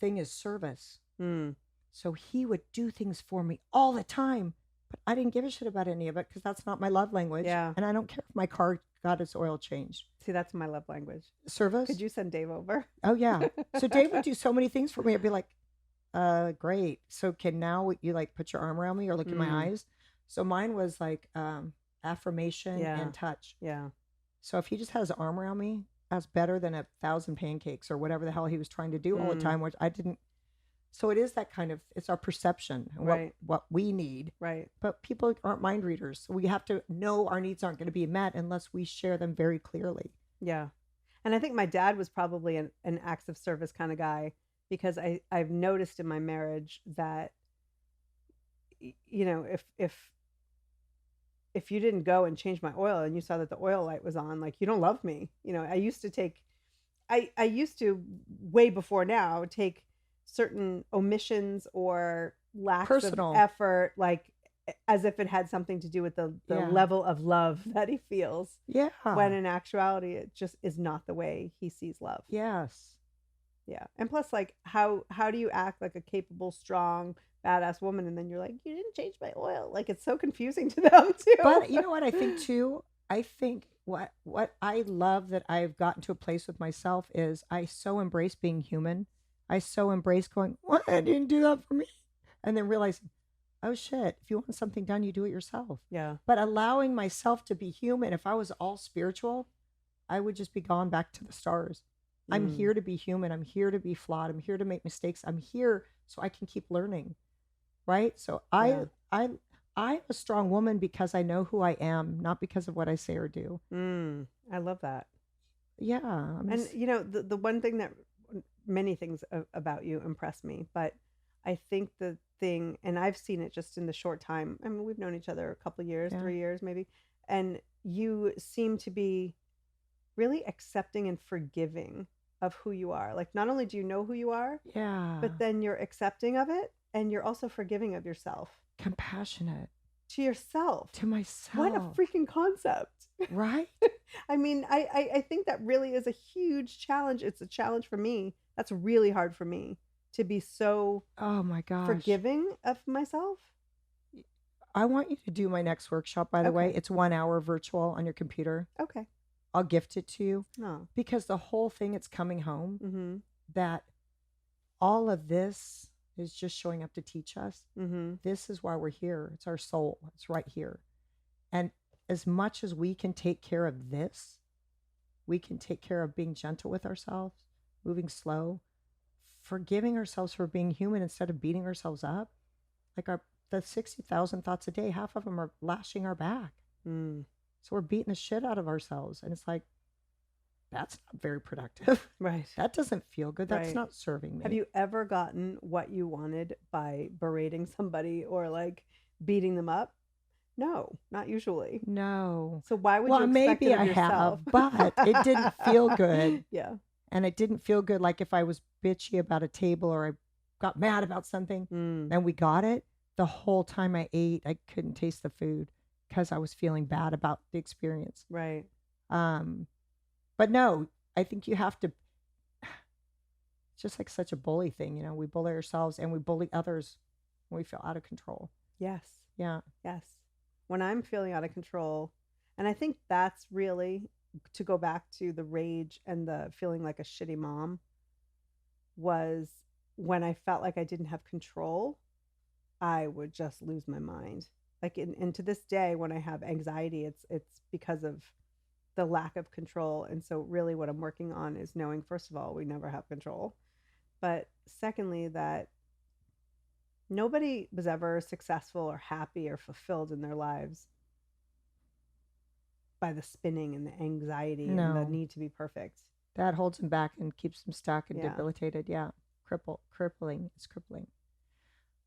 S2: thing is service.
S3: Mm,
S2: So he would do things for me all the time, but I didn't give a shit about any of it because that's not my love language.
S3: Yeah.
S2: And I don't care if my car got its oil changed.
S3: see, that's my love language.
S2: Service?
S3: Could you send Dave over?
S2: Oh, yeah. So Dave would do so many things for me. I'd be like, great. So can now you like put your arm around me or look in
S3: Mm.
S2: my eyes? So mine was like affirmation
S3: Yeah.
S2: and touch.
S3: Yeah.
S2: So if he just had his arm around me, that's better than 1,000 pancakes or whatever the hell he was trying to do all the
S3: Mm.
S2: time, which I didn't. So it is that kind of, it's our perception and
S3: Right.
S2: what we need.
S3: Right.
S2: But people aren't mind readers. So we have to know our needs aren't going to be met unless we share them very clearly.
S3: Yeah. And I think my dad was probably an acts of service kind of guy because I've noticed in my marriage that, you know, if you didn't go and change my oil and you saw that the oil light was on, like, you don't love me. You know, I used to way before now take certain omissions or lacks
S2: Personal.
S3: of effort, like as if it had something to do with the
S2: Yeah.
S3: level of love that he feels.
S2: Yeah.
S3: When in actuality, it just is not the way he sees love.
S2: Yes.
S3: Yeah. And plus, like, how do you act like a capable, strong, badass woman and then you're like, you didn't change my oil? Like, it's so confusing to them too.
S2: But you know what I think too? I think what I love that I've gotten to a place with myself is I so embrace being human. I so embrace going, what? I didn't do that for me. And then realizing, oh shit, if you want something done, you do it yourself.
S3: Yeah.
S2: But allowing myself to be human, if I was all spiritual, I would just be gone back to the stars. I'm
S3: Mm.
S2: here to be human. I'm here to be flawed. I'm here to make mistakes. I'm here so I can keep learning. Right? So
S3: Yeah.
S2: I'm a strong woman because I know who I am, not because of what I say or do.
S3: I love that.
S2: Yeah. I'm
S3: And
S2: just-
S3: you know, the one thing that many things about you impress me, but I think the thing, and I've seen it just in the short time. I mean, we've known each other a couple of years,
S2: Yeah.
S3: 3 years maybe, and you seem to be really accepting and forgiving of who you are. Like, not only do you know who you are,
S2: yeah.
S3: but then you're accepting of it, and you're also forgiving of yourself
S2: Compassionate
S3: to yourself.
S2: to myself.
S3: What a freaking concept!
S2: Right?
S3: I mean, I think that really is a huge challenge. It's a challenge for me. That's really hard for me to be so
S2: Oh my gosh.
S3: forgiving of myself.
S2: I want you to do my next workshop, by the way.
S3: Okay.
S2: It's 1 hour virtual on your computer.
S3: Okay.
S2: I'll gift it to you
S3: No.
S2: because the whole thing, it's coming home
S3: Mm-hmm.
S2: that all of this is just showing up to teach us.
S3: Mm-hmm.
S2: This is why we're here. It's our soul. It's right here. And as much as we can take care of this, we can take care of being gentle with ourselves, moving slow, forgiving ourselves for being human instead of beating ourselves up. Like the 60,000 thoughts a day, half of them are lashing our back.
S3: Mm.
S2: So we're beating the shit out of ourselves. And it's like, that's not very productive.
S3: Right.
S2: That doesn't feel good. That's
S3: Right.
S2: not serving me.
S3: Have you ever gotten what you wanted by berating somebody or like beating them up? No, not usually.
S2: No.
S3: So why would
S2: Well,
S3: you expect
S2: maybe
S3: it of
S2: I
S3: yourself?
S2: have, but it didn't feel good.
S3: Yeah.
S2: And it didn't feel good. Like if I was bitchy about a table or I got mad about something
S3: Mm.
S2: and we got it, the whole time I ate, I couldn't taste the food because I was feeling bad about the experience.
S3: Right.
S2: But no, I think you have to, it's just like such a bully thing. You know, we bully ourselves and we bully others when we feel out of control.
S3: Yes.
S2: Yeah.
S3: Yes. When I'm feeling out of control, and I think that's really, to go back to the rage and the feeling like a shitty mom, was when I felt like I didn't have control, I would just lose my mind. Like, and to this day, when I have anxiety, it's because of the lack of control. And so really what I'm working on is knowing, first of all, we never have control. But secondly, that nobody was ever successful or happy or fulfilled in their lives by the spinning and the anxiety and the
S2: No.
S3: need to be perfect.
S2: That holds them back and keeps them stuck and
S3: Yeah.
S2: debilitated. Yeah. Crippling. It's crippling.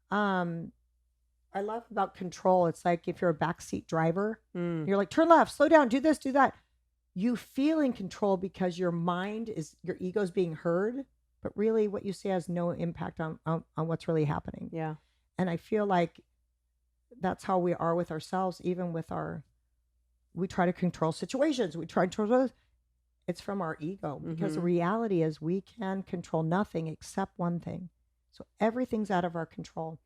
S2: I love about control. It's like if you're a backseat driver,
S3: Mm.
S2: you're like, turn left, slow down, do this, do that. You feel in control because your ego's being heard, but really what you say has no impact on what's really happening.
S3: Yeah.
S2: And I feel like that's how we are with ourselves, even with we try to control situations. We try to control, it's from our ego, because the reality is we can control nothing except one thing. So everything's out of our control.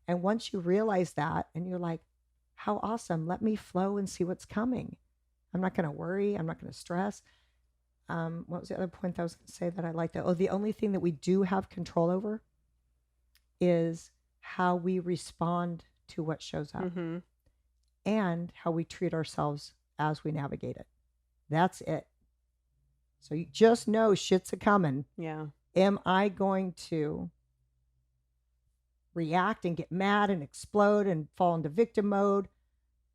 S2: And once you realize that and you're like, how awesome, let me flow and see what's coming. I'm not going to worry. I'm not going to stress. What was the other point that I was going to say that I liked? Oh, the only thing that we do have control over is how we respond to what shows up and how we treat ourselves as we navigate it. That's it. So you just know shit's a coming.
S3: Yeah.
S2: Am I going to react and get mad and explode and fall into victim mode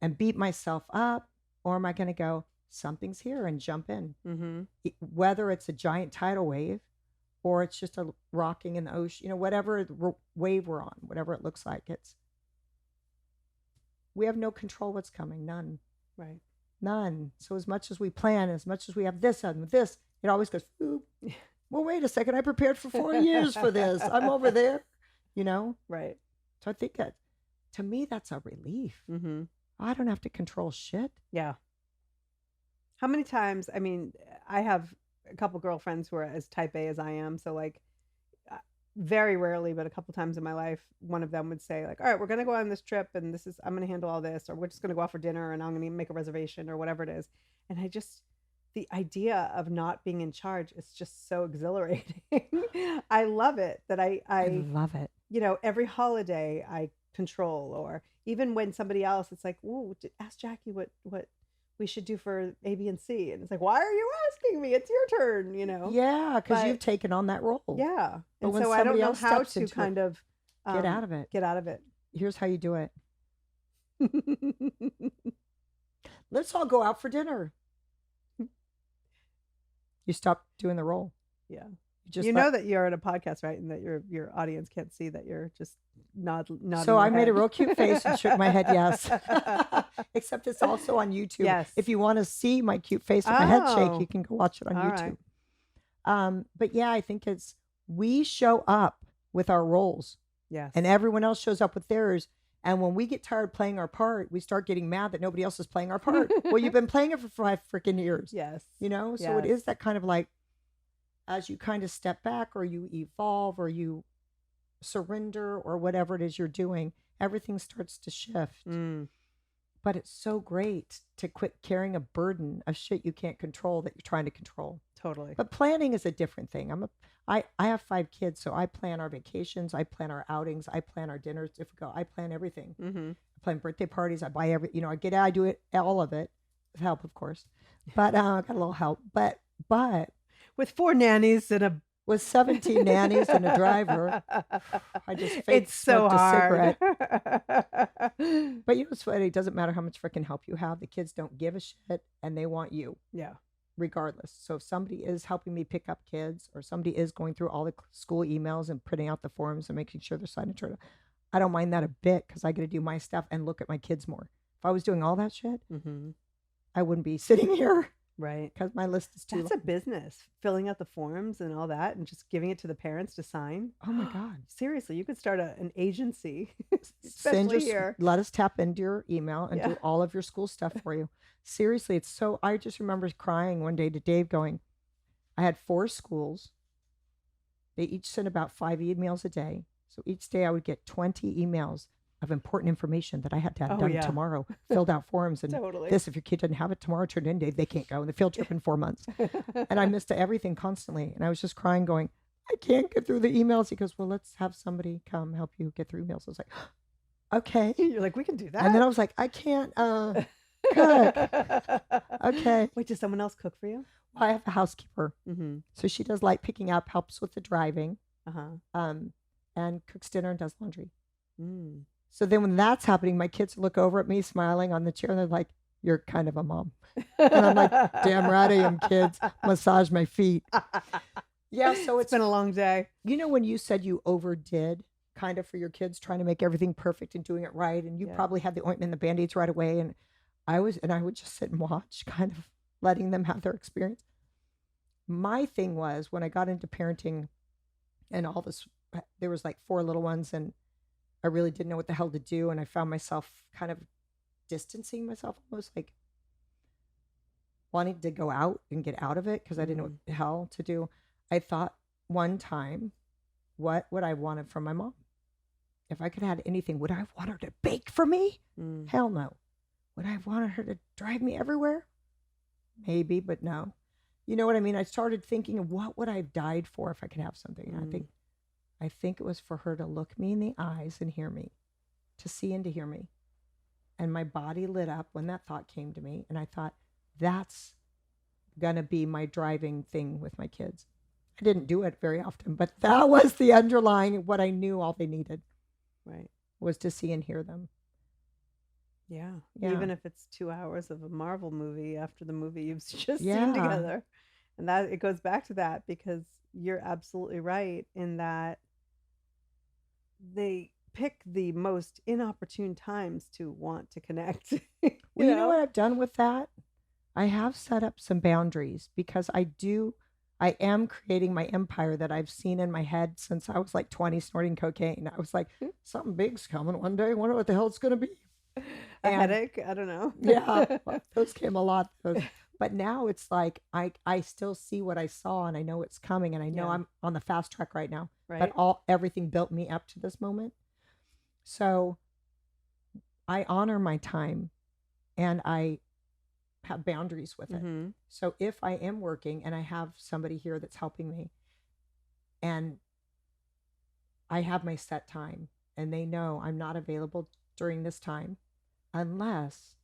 S2: and beat myself up? Or am I going to go, something's here, and jump in? Whether it's a giant tidal wave or it's just a rocking in the ocean, whatever wave we're on, whatever it looks like, we have no control what's coming. None.
S3: Right.
S2: None. So as much as we plan, as much as we have this and this, it always goes, ooh, well, wait a second. I prepared for 4 years for this. I'm over there,
S3: Right.
S2: So I think that, to me, that's a relief. I don't have to control shit.
S3: Yeah. How many times, I have a couple girlfriends who are as type A as I am. So like very rarely, but a couple times in my life, one of them would say like, all right, we're going to go on this trip and I'm going to handle all this, or we're just going to go out for dinner and I'm going to make a reservation or whatever it is. And the idea of not being in charge is just so exhilarating. I love it that I
S2: love it.
S3: Every holiday I control, or even when somebody else, it's like, ooh, ask Jackie what we should do for A, B, and C. And it's like, why are you asking me? It's your turn,
S2: Yeah, because you've taken on that role.
S3: Yeah.
S2: But
S3: And so I don't know how to kind of
S2: get out of it.
S3: Get out of it.
S2: Here's how you do it. Let's all go out for dinner. You stop doing the role.
S3: Yeah.
S2: You
S3: know that you're at a podcast, right? And that your audience can't see that you're just nodding.
S2: So I made a real cute face and shook my head yes. Except it's also on YouTube.
S3: Yes.
S2: If you want to see my cute face with my head shake, you can go watch it on YouTube. Right. But yeah, I think we show up with our roles.
S3: Yes.
S2: And everyone else shows up with theirs. And when we get tired playing our part, we start getting mad that nobody else is playing our part. Well, you've been playing it for 5 freaking years.
S3: Yes.
S2: So it is that kind of like, as you kind of step back or you evolve or you surrender or whatever it is you're doing, everything starts to shift. But it's so great to quit carrying a burden of shit you can't control that you're trying to control.
S3: Totally.
S2: But planning is a different thing. I have 5 kids, so I plan our vacations, I plan our outings, I plan our dinners. If we go, I plan everything. I plan birthday parties. I buy I do it, all of it, with help, of course. But I got a little help. But
S3: with 4 nannies and
S2: with 17 nannies and a driver, I just
S3: it's so hard.
S2: A cigarette. But what's funny? It doesn't matter how much freaking help you have. The kids don't give a shit, and they want you.
S3: Yeah.
S2: Regardless. So if somebody is helping me pick up kids, or somebody is going through all the school emails and printing out the forms and making sure they're signed and turned, I don't mind that a bit, because I get to do my stuff and look at my kids more. If I was doing all that shit, I wouldn't be sitting here.
S3: Right.
S2: Because my list is too long.
S3: That's a business, filling out the forms and all that and just giving it to the parents to sign.
S2: Oh my God.
S3: Seriously, you could start an agency.
S2: Let us tap into your email and do all of your school stuff for you. Seriously, I just remember crying one day to Dave going, I had 4 schools. They each sent about 5 emails a day. So each day I would get 20 emails of important information that I had to have done tomorrow, filled out forms and this, if your kid doesn't have it tomorrow, turn it in, they can't go. And the field trip in 4 months. And I missed everything constantly. And I was just crying going, I can't get through the emails. He goes, well, let's have somebody come help you get through emails. I was like, okay.
S3: You're like, we can do that.
S2: And then I was like, I can't cook. Okay.
S3: Wait, does someone else cook for you?
S2: Well, I have a housekeeper. So she does light picking up, helps with the driving, and cooks dinner and does laundry. So then when that's happening, my kids look over at me smiling on the chair and they're like, you're kind of a mom. And I'm like, damn right I am, kids. Massage my feet. Yeah, so
S3: it's been a long day.
S2: When you said you overdid kind of for your kids, trying to make everything perfect and doing it right, and you probably had the ointment and the Band-Aids right away, and I would just sit and watch, kind of letting them have their experience. My thing was, when I got into parenting and all this, there was like 4 little ones, and I really didn't know what the hell to do. And I found myself kind of distancing myself, almost like wanting to go out and get out of it because I didn't know what the hell to do. I thought one time, what would I wanted from my mom? If I could have had anything, would I have wanted her to bake for me? Hell no. Would I have wanted her to drive me everywhere? Maybe, but no. You know what I mean? I started thinking of what would I have died for if I could have something. And I think it was for her to look me in the eyes and hear me, to see and to hear me. And my body lit up when that thought came to me. And I thought, that's going to be my driving thing with my kids. I didn't do it very often, but that was the underlying, what I knew all they needed.
S3: Right.
S2: Was to see and hear them.
S3: Yeah. Even if it's 2 hours of a Marvel movie after the movie you've just seen together. And that it goes back to that, because you're absolutely right in that they pick the most inopportune times to want to connect.
S2: You know what I've done with that? I have set up some boundaries, because I am creating my empire that I've seen in my head since I was like 20 snorting cocaine. I was like, something big's coming one day. I wonder what the hell it's going to be.
S3: A headache? I don't know.
S2: Yeah, those came a lot. But now it's like I still see what I saw, and I know it's coming, and I know I'm on the fast track right now.
S3: Right.
S2: But everything built me up to this moment. So I honor my time, and I have boundaries with it. So if I am working and I have somebody here that's helping me, and I have my set time, and they know I'm not available during this time unless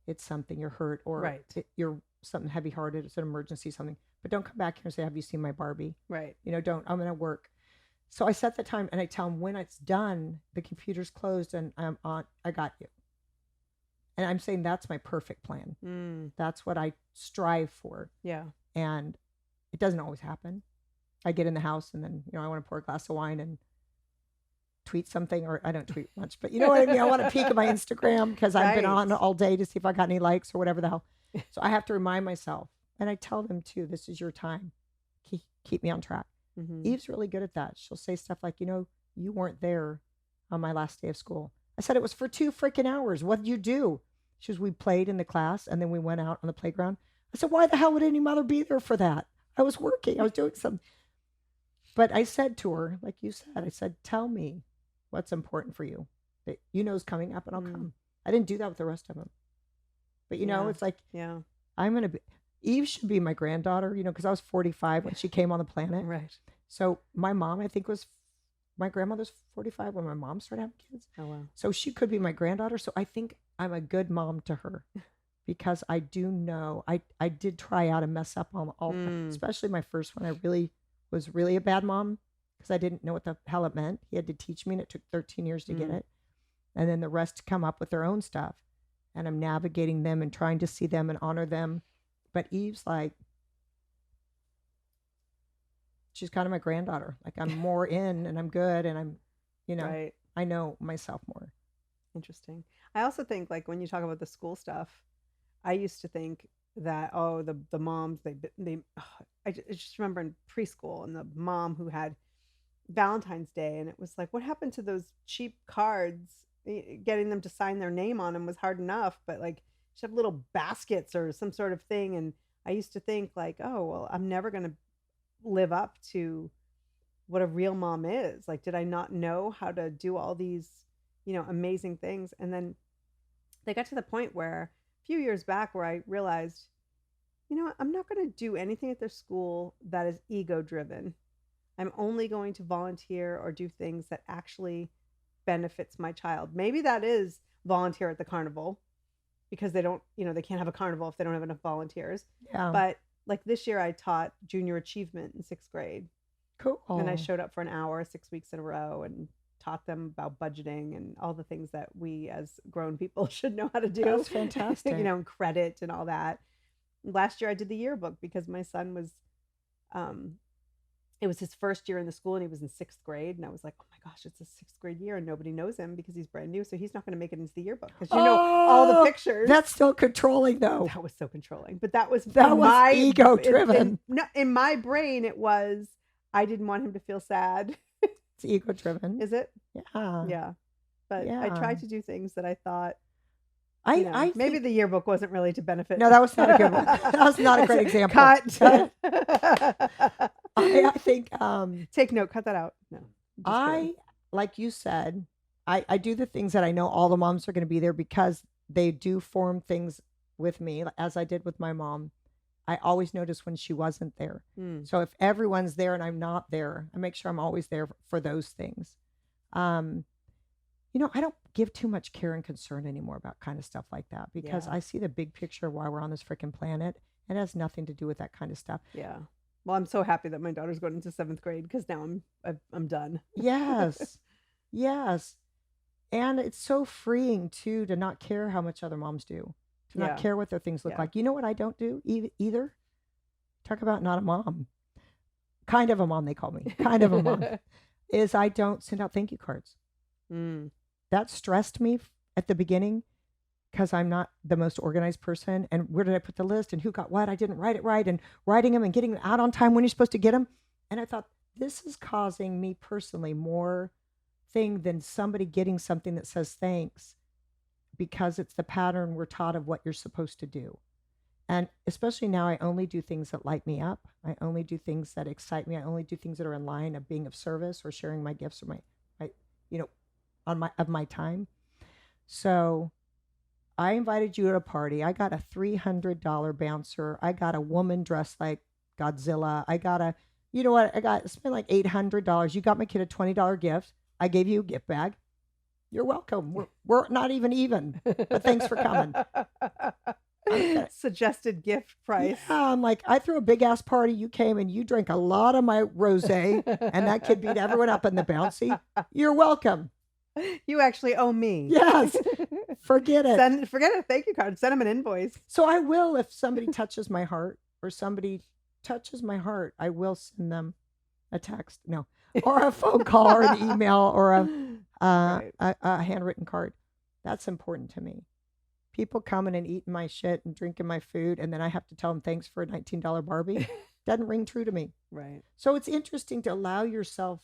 S2: it's something you're hurt or you're something heavy hearted, it's an emergency, something. But don't come back here and say, have you seen my Barbie?
S3: Right.
S2: Don't. I'm going to work. So I set the time, and I tell them when it's done, the computer's closed, and I'm on, I got you. And I'm saying that's my perfect plan. That's what I strive for.
S3: Yeah.
S2: And it doesn't always happen. I get in the house, and then, I want to pour a glass of wine and tweet something, or I don't tweet much, but you know what I mean? I want to peek at my Instagram because I've been on all day to see if I got any likes or whatever the hell. So I have to remind myself, and I tell them too, this is your time. Keep me on track. Eve's really good at that. She'll say stuff like, you weren't there on my last day of school. I said, it was for 2 freaking hours. What did you do? She was, we played in the class, and then we went out on the playground. I said, why the hell would any mother be there for that? I was working. I was doing something. But I said to her, like you said, I said, tell me what's important for you that is coming up, and I'll come. I didn't do that with the rest of them. But, it's like, I'm going to be, Eve should be my granddaughter, because I was 45 when she came on the planet.
S3: Right.
S2: So my mom, I think, my grandmother's 45 when my mom started having kids.
S3: Oh, wow.
S2: So she could be my granddaughter. So I think I'm a good mom to her, because I do know, I did try out and mess up on all, especially my first one. I was really a bad mom, because I didn't know what the hell it meant. He had to teach me, and it took 13 years to get it. And then the rest come up with their own stuff. And I'm navigating them and trying to see them and honor them. But Eve's like, she's kind of my granddaughter. Like, I'm more in, and I'm good, and I'm,
S3: Right.
S2: I know myself more.
S3: Interesting. I also think, like, when you talk about the school stuff, I used to think that, the moms, I just remember in preschool, and the mom who had Valentine's Day, and it was like, what happened to those cheap cards? Getting them to sign their name on them was hard enough, but like, should have little baskets or some sort of thing. And I used to think like, oh, well, I'm never going to live up to what a real mom is. Like, did I not know how to do all these, amazing things? And then they got to the point where a few years back where I realized, I'm not going to do anything at their school that is ego driven. I'm only going to volunteer or do things that actually benefits my child. Maybe that is volunteer at the carnival, because they don't, they can't have a carnival if they don't have enough volunteers.
S2: Yeah.
S3: But like this year I taught junior achievement in 6th grade.
S2: Cool.
S3: And I showed up for an hour, 6 weeks in a row, and taught them about budgeting and all the things that we as grown people should know how to do.
S2: That's fantastic.
S3: And credit and all that. Last year I did the yearbook because my son was, it was his first year in the school, and he was in 6th grade. And I was like, oh my gosh, it's a 6th grade year, and nobody knows him because he's brand new. So he's not going to make it into the yearbook, because all the pictures.
S2: That's still controlling, though.
S3: That was so controlling. But that was
S2: ego driven.
S3: In my brain, it was, I didn't want him to feel sad.
S2: It's ego driven.
S3: Is it?
S2: Yeah.
S3: Yeah. But I
S2: Yeah.
S3: tried to do things that I thought,
S2: I
S3: maybe
S2: think,
S3: the yearbook wasn't really to benefit.
S2: no, that was not a good one. That was not a great example.
S3: Cut.
S2: I think
S3: Take note. Cut that out. No. Just kidding.
S2: like you said, I do the things that I know all the moms are going to be there because they do form things with me, as I did with my mom. I always notice when she wasn't there. So if everyone's there and I'm not there, I make sure I'm always there for those things. I don't give too much care and concern anymore about kind of stuff like that because
S3: Yeah.
S2: I see the big picture of why we're on this freaking planet. It has nothing to do with that kind of stuff.
S3: Yeah. Well, I'm so happy that my daughter's going into 7th grade because now I'm done.
S2: Yes. Yes. And it's so freeing too to not care how much other moms do, to not
S3: Yeah.
S2: care what their things look
S3: Yeah.
S2: like. You know what I don't do either? Talk about not a mom. Kind of a mom, they call me. Kind of a mom. Is I don't send out thank you cards.
S3: Mm.
S2: That stressed me at the beginning because I'm not the most organized person. And where did I put the list and who got what? I didn't write it right, and writing them and getting them out on time when you're supposed to get them. And I thought, this is causing me personally more thing than somebody getting something that says thanks, because it's the pattern we're taught of what you're supposed to do. And especially now, I only do things that light me up. I only do things that excite me. I only do things that are in line of being of service or sharing my gifts or my of my time. So I invited you to a party. I got a $300 bouncer. I got a woman dressed like Godzilla. I got spent like $800. You got my kid a $20 gift. I gave you a gift bag. You're welcome. We're not even, but thanks for coming.
S3: Suggested gift price.
S2: Yeah, I'm like, I threw a big ass party. You came and you drank a lot of my rosé, and that kid beat everyone up in the bouncy. You're welcome.
S3: You actually owe me.
S2: Yes. Forget it.
S3: Forget a thank you card. Send them an invoice.
S2: So I will, if somebody touches my heart or somebody touches my heart, I will send them a text. No. Or a phone call or an email or a handwritten card. That's important to me. People coming and eating my shit and drinking my food, and then I have to tell them thanks for a $19 Barbie. Doesn't ring true to me.
S3: Right.
S2: So it's interesting to allow yourself,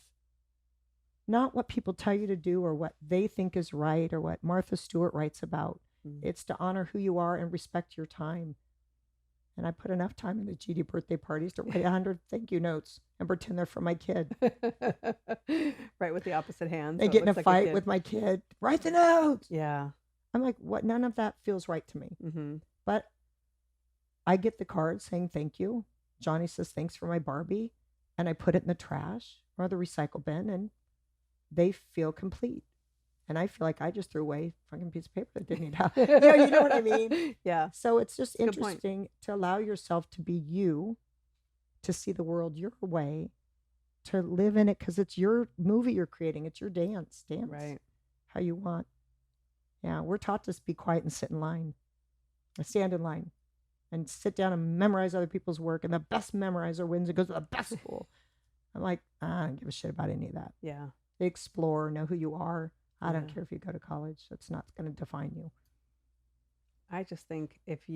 S2: not what people tell you to do or what they think is right or what Martha Stewart writes about. It's to honor who you are and respect your time. And I put enough time in the GD birthday parties to write 100 thank you notes and pretend they're for my kid.
S3: Right, with the opposite hand.
S2: They
S3: so it
S2: get in a
S3: looks like
S2: fight
S3: kid.
S2: with my kid. Write the note.
S3: Yeah.
S2: I'm like, what? None of that feels right to me.
S3: Mm-hmm.
S2: But I get the card saying thank you. Johnny says thanks for my Barbie. And I put it in the trash or the recycle bin, and they feel complete. And I feel like I just threw away a fucking piece of paper that didn't need help. You know what I mean?
S3: Yeah.
S2: So it's just
S3: Good point.
S2: interesting to allow yourself to be you, to see the world your way, to live in it, because it's your movie you're creating. It's your dance
S3: Right.
S2: how you want. Yeah, we're taught to be quiet and sit in line, stand in line, and sit down and memorize other people's work. And the best memorizer wins and goes to the best school. I'm like, I don't give a shit about any of that.
S3: Yeah.
S2: Explore, know who you are. I don't
S3: Yeah.
S2: care if you go to college. That's not going to define you.
S3: I just think if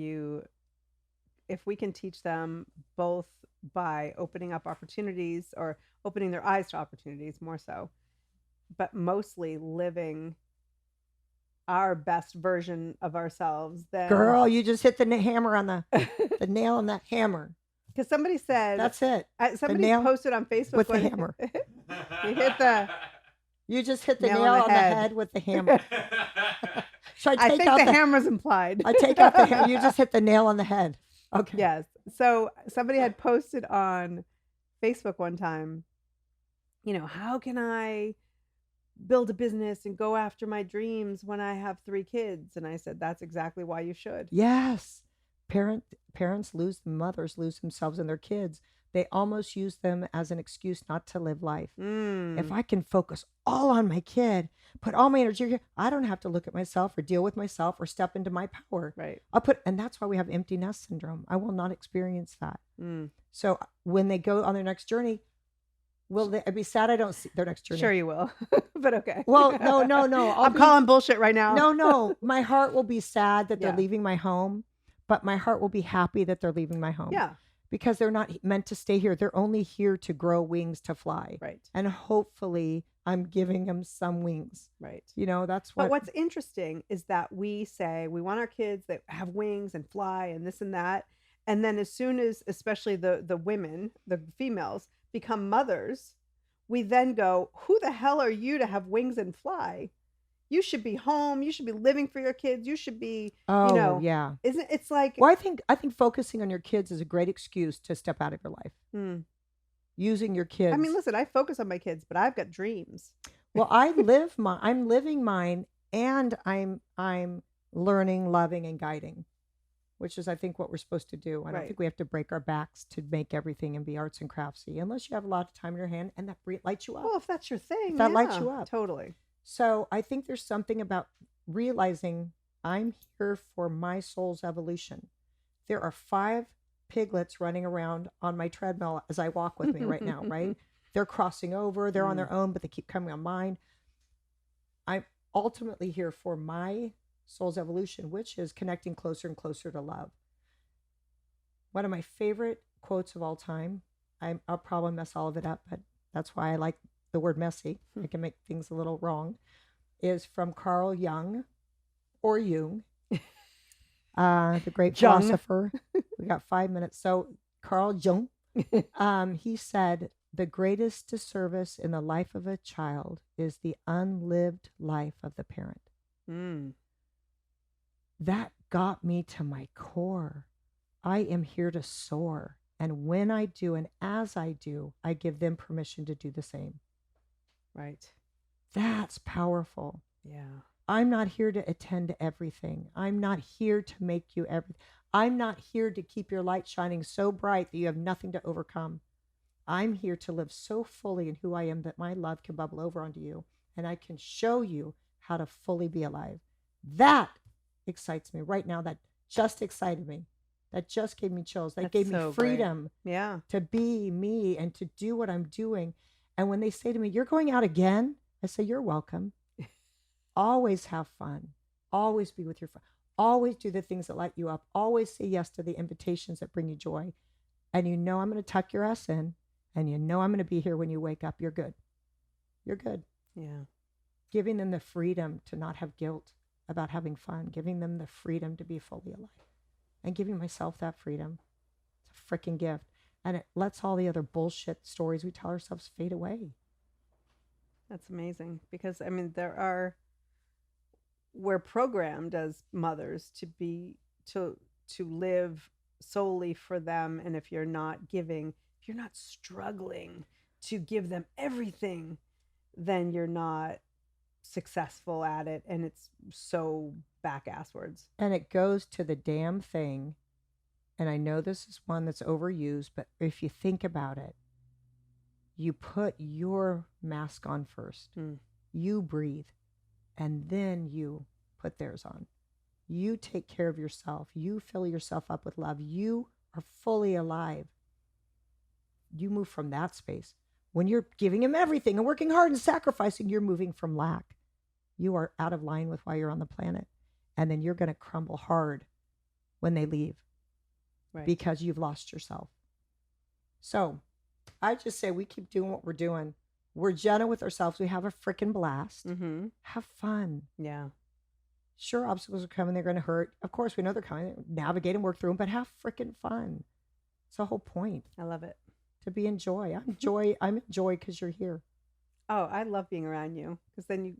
S3: we can teach them both by opening up opportunities or opening their eyes to opportunities more so, but mostly living our best version of ourselves, then
S2: Girl, you just hit the hammer on the nail on that hammer.
S3: because somebody said
S2: That's it.
S3: somebody
S2: nail
S3: posted on Facebook
S2: with the
S3: when-
S2: hammer.
S3: You hit the
S2: You just hit the
S3: Nail
S2: nail
S3: on the
S2: on the
S3: head.
S2: head with the hammer. Should I
S3: I
S2: take
S3: think
S2: out
S3: the
S2: the
S3: hammer's implied.
S2: I take out the hammer. You just hit the nail on the head. Okay.
S3: Yes. So somebody had posted on Facebook one time, how can I build a business and go after my dreams when I have 3 kids? And I said, that's exactly why you should.
S2: Yes. Mothers lose themselves in their kids. They almost use them as an excuse not to live life. If I can focus all on my kid, put all my energy here, I don't have to look at myself or deal with myself or step into my power.
S3: Right.
S2: And that's why we have empty nest syndrome. I will not experience that.
S3: Mm.
S2: So when they go on their next journey, I'd be sad I don't see their next journey.
S3: Sure you will. But okay.
S2: Well, no.
S3: I'm calling bullshit right now.
S2: No. My heart will be sad that they're
S3: Yeah.
S2: leaving my home, but my heart will be happy that they're leaving my home.
S3: Yeah.
S2: because they're not meant to stay here. They're only here to grow wings to fly.
S3: Right.
S2: And hopefully I'm giving them some wings.
S3: Right.
S2: You know, that's what.
S3: But what's interesting is that we say we want our kids that have wings and fly and this and that. And then as soon as, especially the women, the females, become mothers, we then go, who the hell are you to have wings and fly? You should be home. You should be living for your kids. You should be,
S2: Yeah.
S3: Isn't it's like,
S2: Well, I think focusing on your kids is a great excuse to step out of your life. Using your kids.
S3: I mean, listen, I focus on my kids, but I've got dreams.
S2: Well, I'm living mine, and I'm learning, loving, and guiding, which is, I think, what we're supposed to do. I don't think we have to break our backs to make everything and be arts and craftsy, unless you have a lot of time in your hand and that lights you up.
S3: Well, if that's your thing,
S2: that lights you up.
S3: Totally.
S2: So I think there's something about realizing I'm here for my soul's evolution. There are 5 piglets running around on my treadmill as I walk with me right now, right? They're crossing over, they're on their own, but they keep coming on mine. I'm ultimately here for my soul's evolution, which is connecting closer and closer to love. One of my favorite quotes of all time, I'll probably mess all of it up, but that's why I like the word messy. I can make things a little wrong, is from Carl Jung, or Jung, the great philosopher. We got 5 minutes. So Carl Jung, he said, the greatest disservice in the life of a child is the unlived life of the parent. That got me to my core. I am here to soar. And when I do, and as I do, I give them permission to do the same.
S3: Right.
S2: That's powerful.
S3: Yeah.
S2: I'm not here to attend to everything. I'm not here to make you everything. I'm not here to keep your light shining so bright that you have nothing to overcome. I'm here to live so fully in who I am that my love can bubble over onto you, and I can show you how to fully be alive. That excites me right now. That just excited me. That just gave me chills. That gave me freedom to be me and to do what I'm doing. And when they say to me, you're going out again? I say, you're welcome. Always have fun. Always be with your friends. Always do the things that light you up. Always say yes to the invitations that bring you joy. And you know I'm going to tuck your ass in. And you know I'm going to be here when you wake up. You're good. You're good.
S3: Yeah.
S2: Giving them the freedom to not have guilt about having fun. Giving them the freedom to be fully alive. And giving myself that freedom. It's a freaking gift. And it lets all the other bullshit stories we tell ourselves fade away.
S3: That's amazing. Because, I mean, we're programmed as mothers to live solely for them. And if you're not giving, if you're not struggling to give them everything, then you're not successful at it. And it's so back-asswards.
S2: And it goes to the damn thing. And I know this is one that's overused, but if you think about it, you put your mask on first. You breathe. And then you put theirs on. You take care of yourself. You fill yourself up with love. You are fully alive. You move from that space. When you're giving them everything and working hard and sacrificing, you're moving from lack. You are out of line with why you're on the planet. And then you're going to crumble hard when they leave. Right. Because you've lost yourself. So I just say we keep doing what we're doing. We're gentle with ourselves. We have a freaking blast. Have fun.
S3: Yeah.
S2: Sure, obstacles are coming. They're going to hurt. Of course, we know they're coming. Navigate and work through them, but have freaking fun. It's the whole point.
S3: I love it.
S2: To be in joy. I'm in joy because you're here.
S3: Oh, I love being around you because then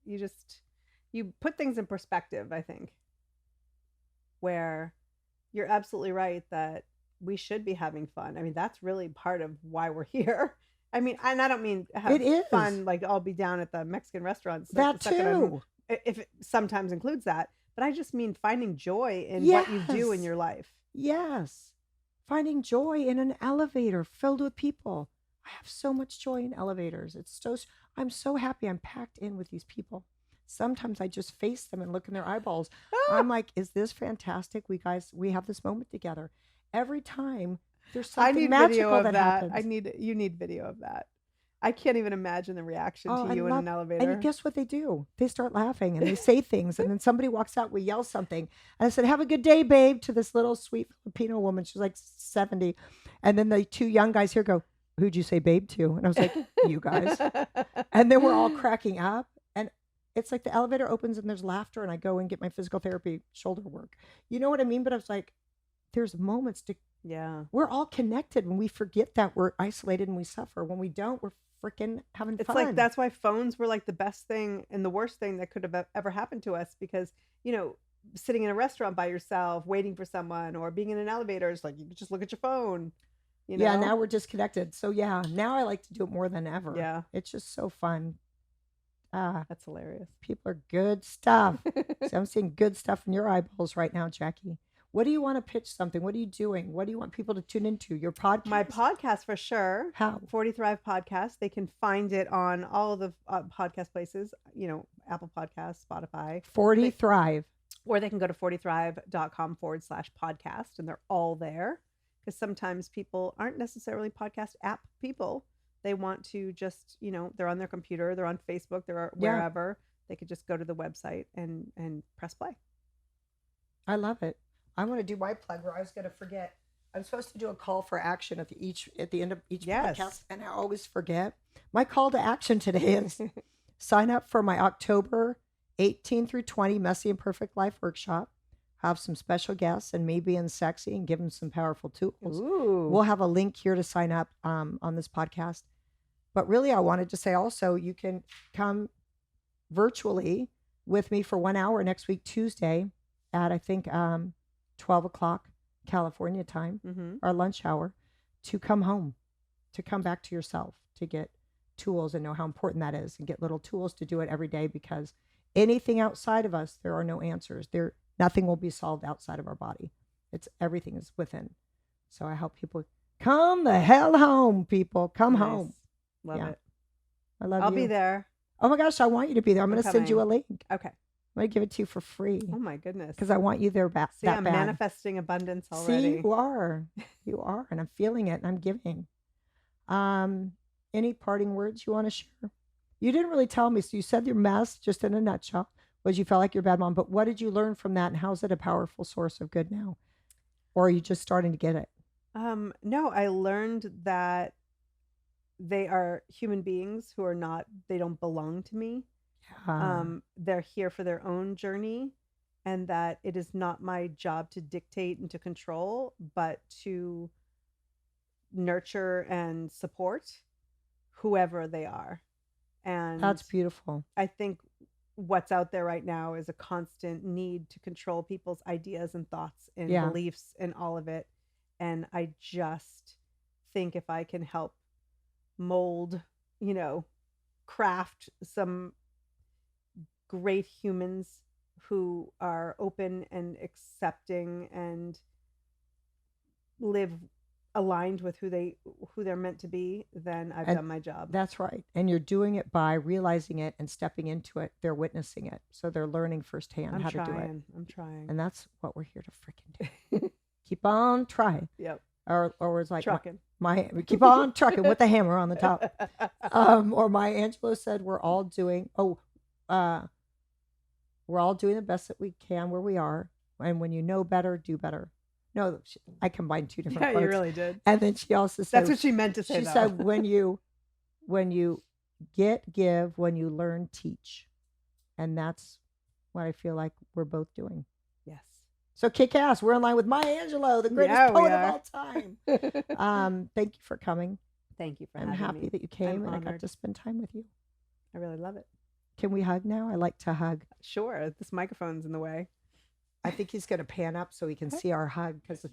S3: you put things in perspective, I think, where you're absolutely right that we should be having fun. I mean, that's really part of why we're here. I mean, and I don't mean have fun, like I'll be down at the Mexican restaurants.
S2: That too.
S3: If it sometimes includes that. But I just mean finding joy in what you do in your life.
S2: Yes. Finding joy in an elevator filled with people. I have so much joy in elevators. I'm so happy I'm packed in with these people. Sometimes I just face them and look in their eyeballs. I'm like, is this fantastic? We have this moment together. Every time there's something magical that happens.
S3: You need video of that. I can't even imagine the reaction to you in an elevator.
S2: And guess what they do? They start laughing and they say things, and then somebody walks out. We yell something, and I said, "Have a good day, babe," to this little sweet Filipino woman. She's like 70, and then the two young guys here go, "Who'd you say babe to?" And I was like, "You guys." And then we're all cracking up, and it's like the elevator opens and there's laughter, and I go and get my physical therapy shoulder work. You know what I mean? But I was like, there's moments to.
S3: Yeah.
S2: We're all connected. When we forget that, we're isolated and we suffer. When we don't, we're freaking having fun.
S3: It's like that's why phones were like the best thing and the worst thing that could have ever happened to us, because sitting in a restaurant by yourself waiting for someone, or being in an elevator, it's like you can just look at your phone.
S2: Yeah, now we're disconnected. So yeah, now I like to do it more than ever.
S3: Yeah,
S2: it's just so fun.
S3: That's hilarious.
S2: People are good stuff. So I'm seeing good stuff in your eyeballs right now, Jackie. What do you want to pitch something? What are you doing? What do you want people to tune into? Your podcast?
S3: My podcast, for sure.
S2: How?
S3: 40 Thrive Podcast. They can find it on all of the podcast places, Apple Podcasts, Spotify.
S2: 40 Thrive.
S3: Or they can go to 40thrive.com/podcast, and they're all there. Because sometimes people aren't necessarily podcast app people. They want to just, they're on their computer, they're on Facebook, they're wherever. They could just go to the website and press play.
S2: I love it. I want to do my plug where I was going to forget. I'm supposed to do a call for action at the end of each podcast, and I always forget. My call to action today is sign up for my October 18 through 20 Messy and Perfect Life workshop. Have some special guests and me being sexy and give them some powerful tools.
S3: Ooh.
S2: We'll have a link here to sign up on this podcast. But really, I wanted to say also, you can come virtually with me for 1 hour next week, Tuesday, at I think 12 o'clock California time, our lunch hour, to come home, to come back to yourself, to get tools and know how important that is, and get little tools to do it every day, because anything outside of us, there are no answers. Nothing will be solved outside of our body. Everything is within. So I help people come the hell home, people. Come home.
S3: Love it.
S2: I love you.
S3: I'll be there.
S2: Oh my gosh, I want you to be there. I'm going to send you a link.
S3: Okay.
S2: I'm going to give it to you for free.
S3: Oh my goodness.
S2: Because I want you there
S3: See, I'm manifesting abundance already.
S2: See, you are. You are. And I'm feeling it, and I'm giving. Any parting words you want to share? You didn't really tell me. So you said your mess, just in a nutshell, was you felt like you're a bad mom. But what did you learn from that, and how is it a powerful source of good now? Or are you just starting to get it?
S3: No, I learned that they are human beings who are not, they don't belong to me. They're here for their own journey, and that it is not my job to dictate and to control, but to nurture and support whoever they are. And
S2: that's beautiful.
S3: I think what's out there right now is a constant need to control people's ideas and thoughts and beliefs and all of it. And I just think if I can help mold, craft some great humans who are open and accepting and live aligned with who they're meant to be, then I've done my job.
S2: That's right. And you're doing it by realizing it and stepping into it. They're witnessing it. So they're learning firsthand how to do it.
S3: I'm trying.
S2: And that's what we're here to freaking do. Keep on trying.
S3: Yep.
S2: Or it's like
S3: trucking.
S2: Keep on trucking with the hammer on the top. Or Maya Angelou said, we're all doing the best that we can where we are. And when you know better, do better. No, I combined two different quotes.
S3: You really did.
S2: And then she also said,
S3: that's what she meant to say.
S2: She said, when you give, when you learn, teach. And that's what I feel like we're both doing.
S3: Yes.
S2: So kick ass. We're in line with Maya Angelou, the greatest poet of all time. Thank you for coming.
S3: Thank you for having me.
S2: I'm happy that you came, and I got to spend time with you.
S3: I really love it.
S2: Can we hug now? I like to hug.
S3: Sure. This microphone's in the way.
S2: I think he's going to pan up so he can see our hug. Because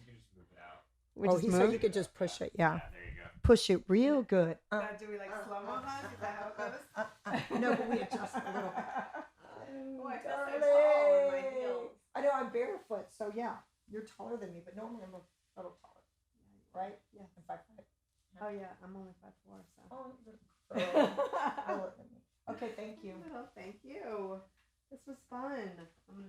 S2: he
S3: said
S2: you could just push it. Yeah. There you go. Push it real good.
S3: Do we slow-mo hug? Is that how it goes?
S2: No, but we adjust a little bit. I know I'm barefoot, so yeah. You're taller than me, but normally I'm a little taller. Right? Yeah. I'm 5'5".
S3: Oh, yeah. I'm only 5'4", so.
S2: Okay, thank you.
S3: Oh, thank you. This was fun. I'm gonna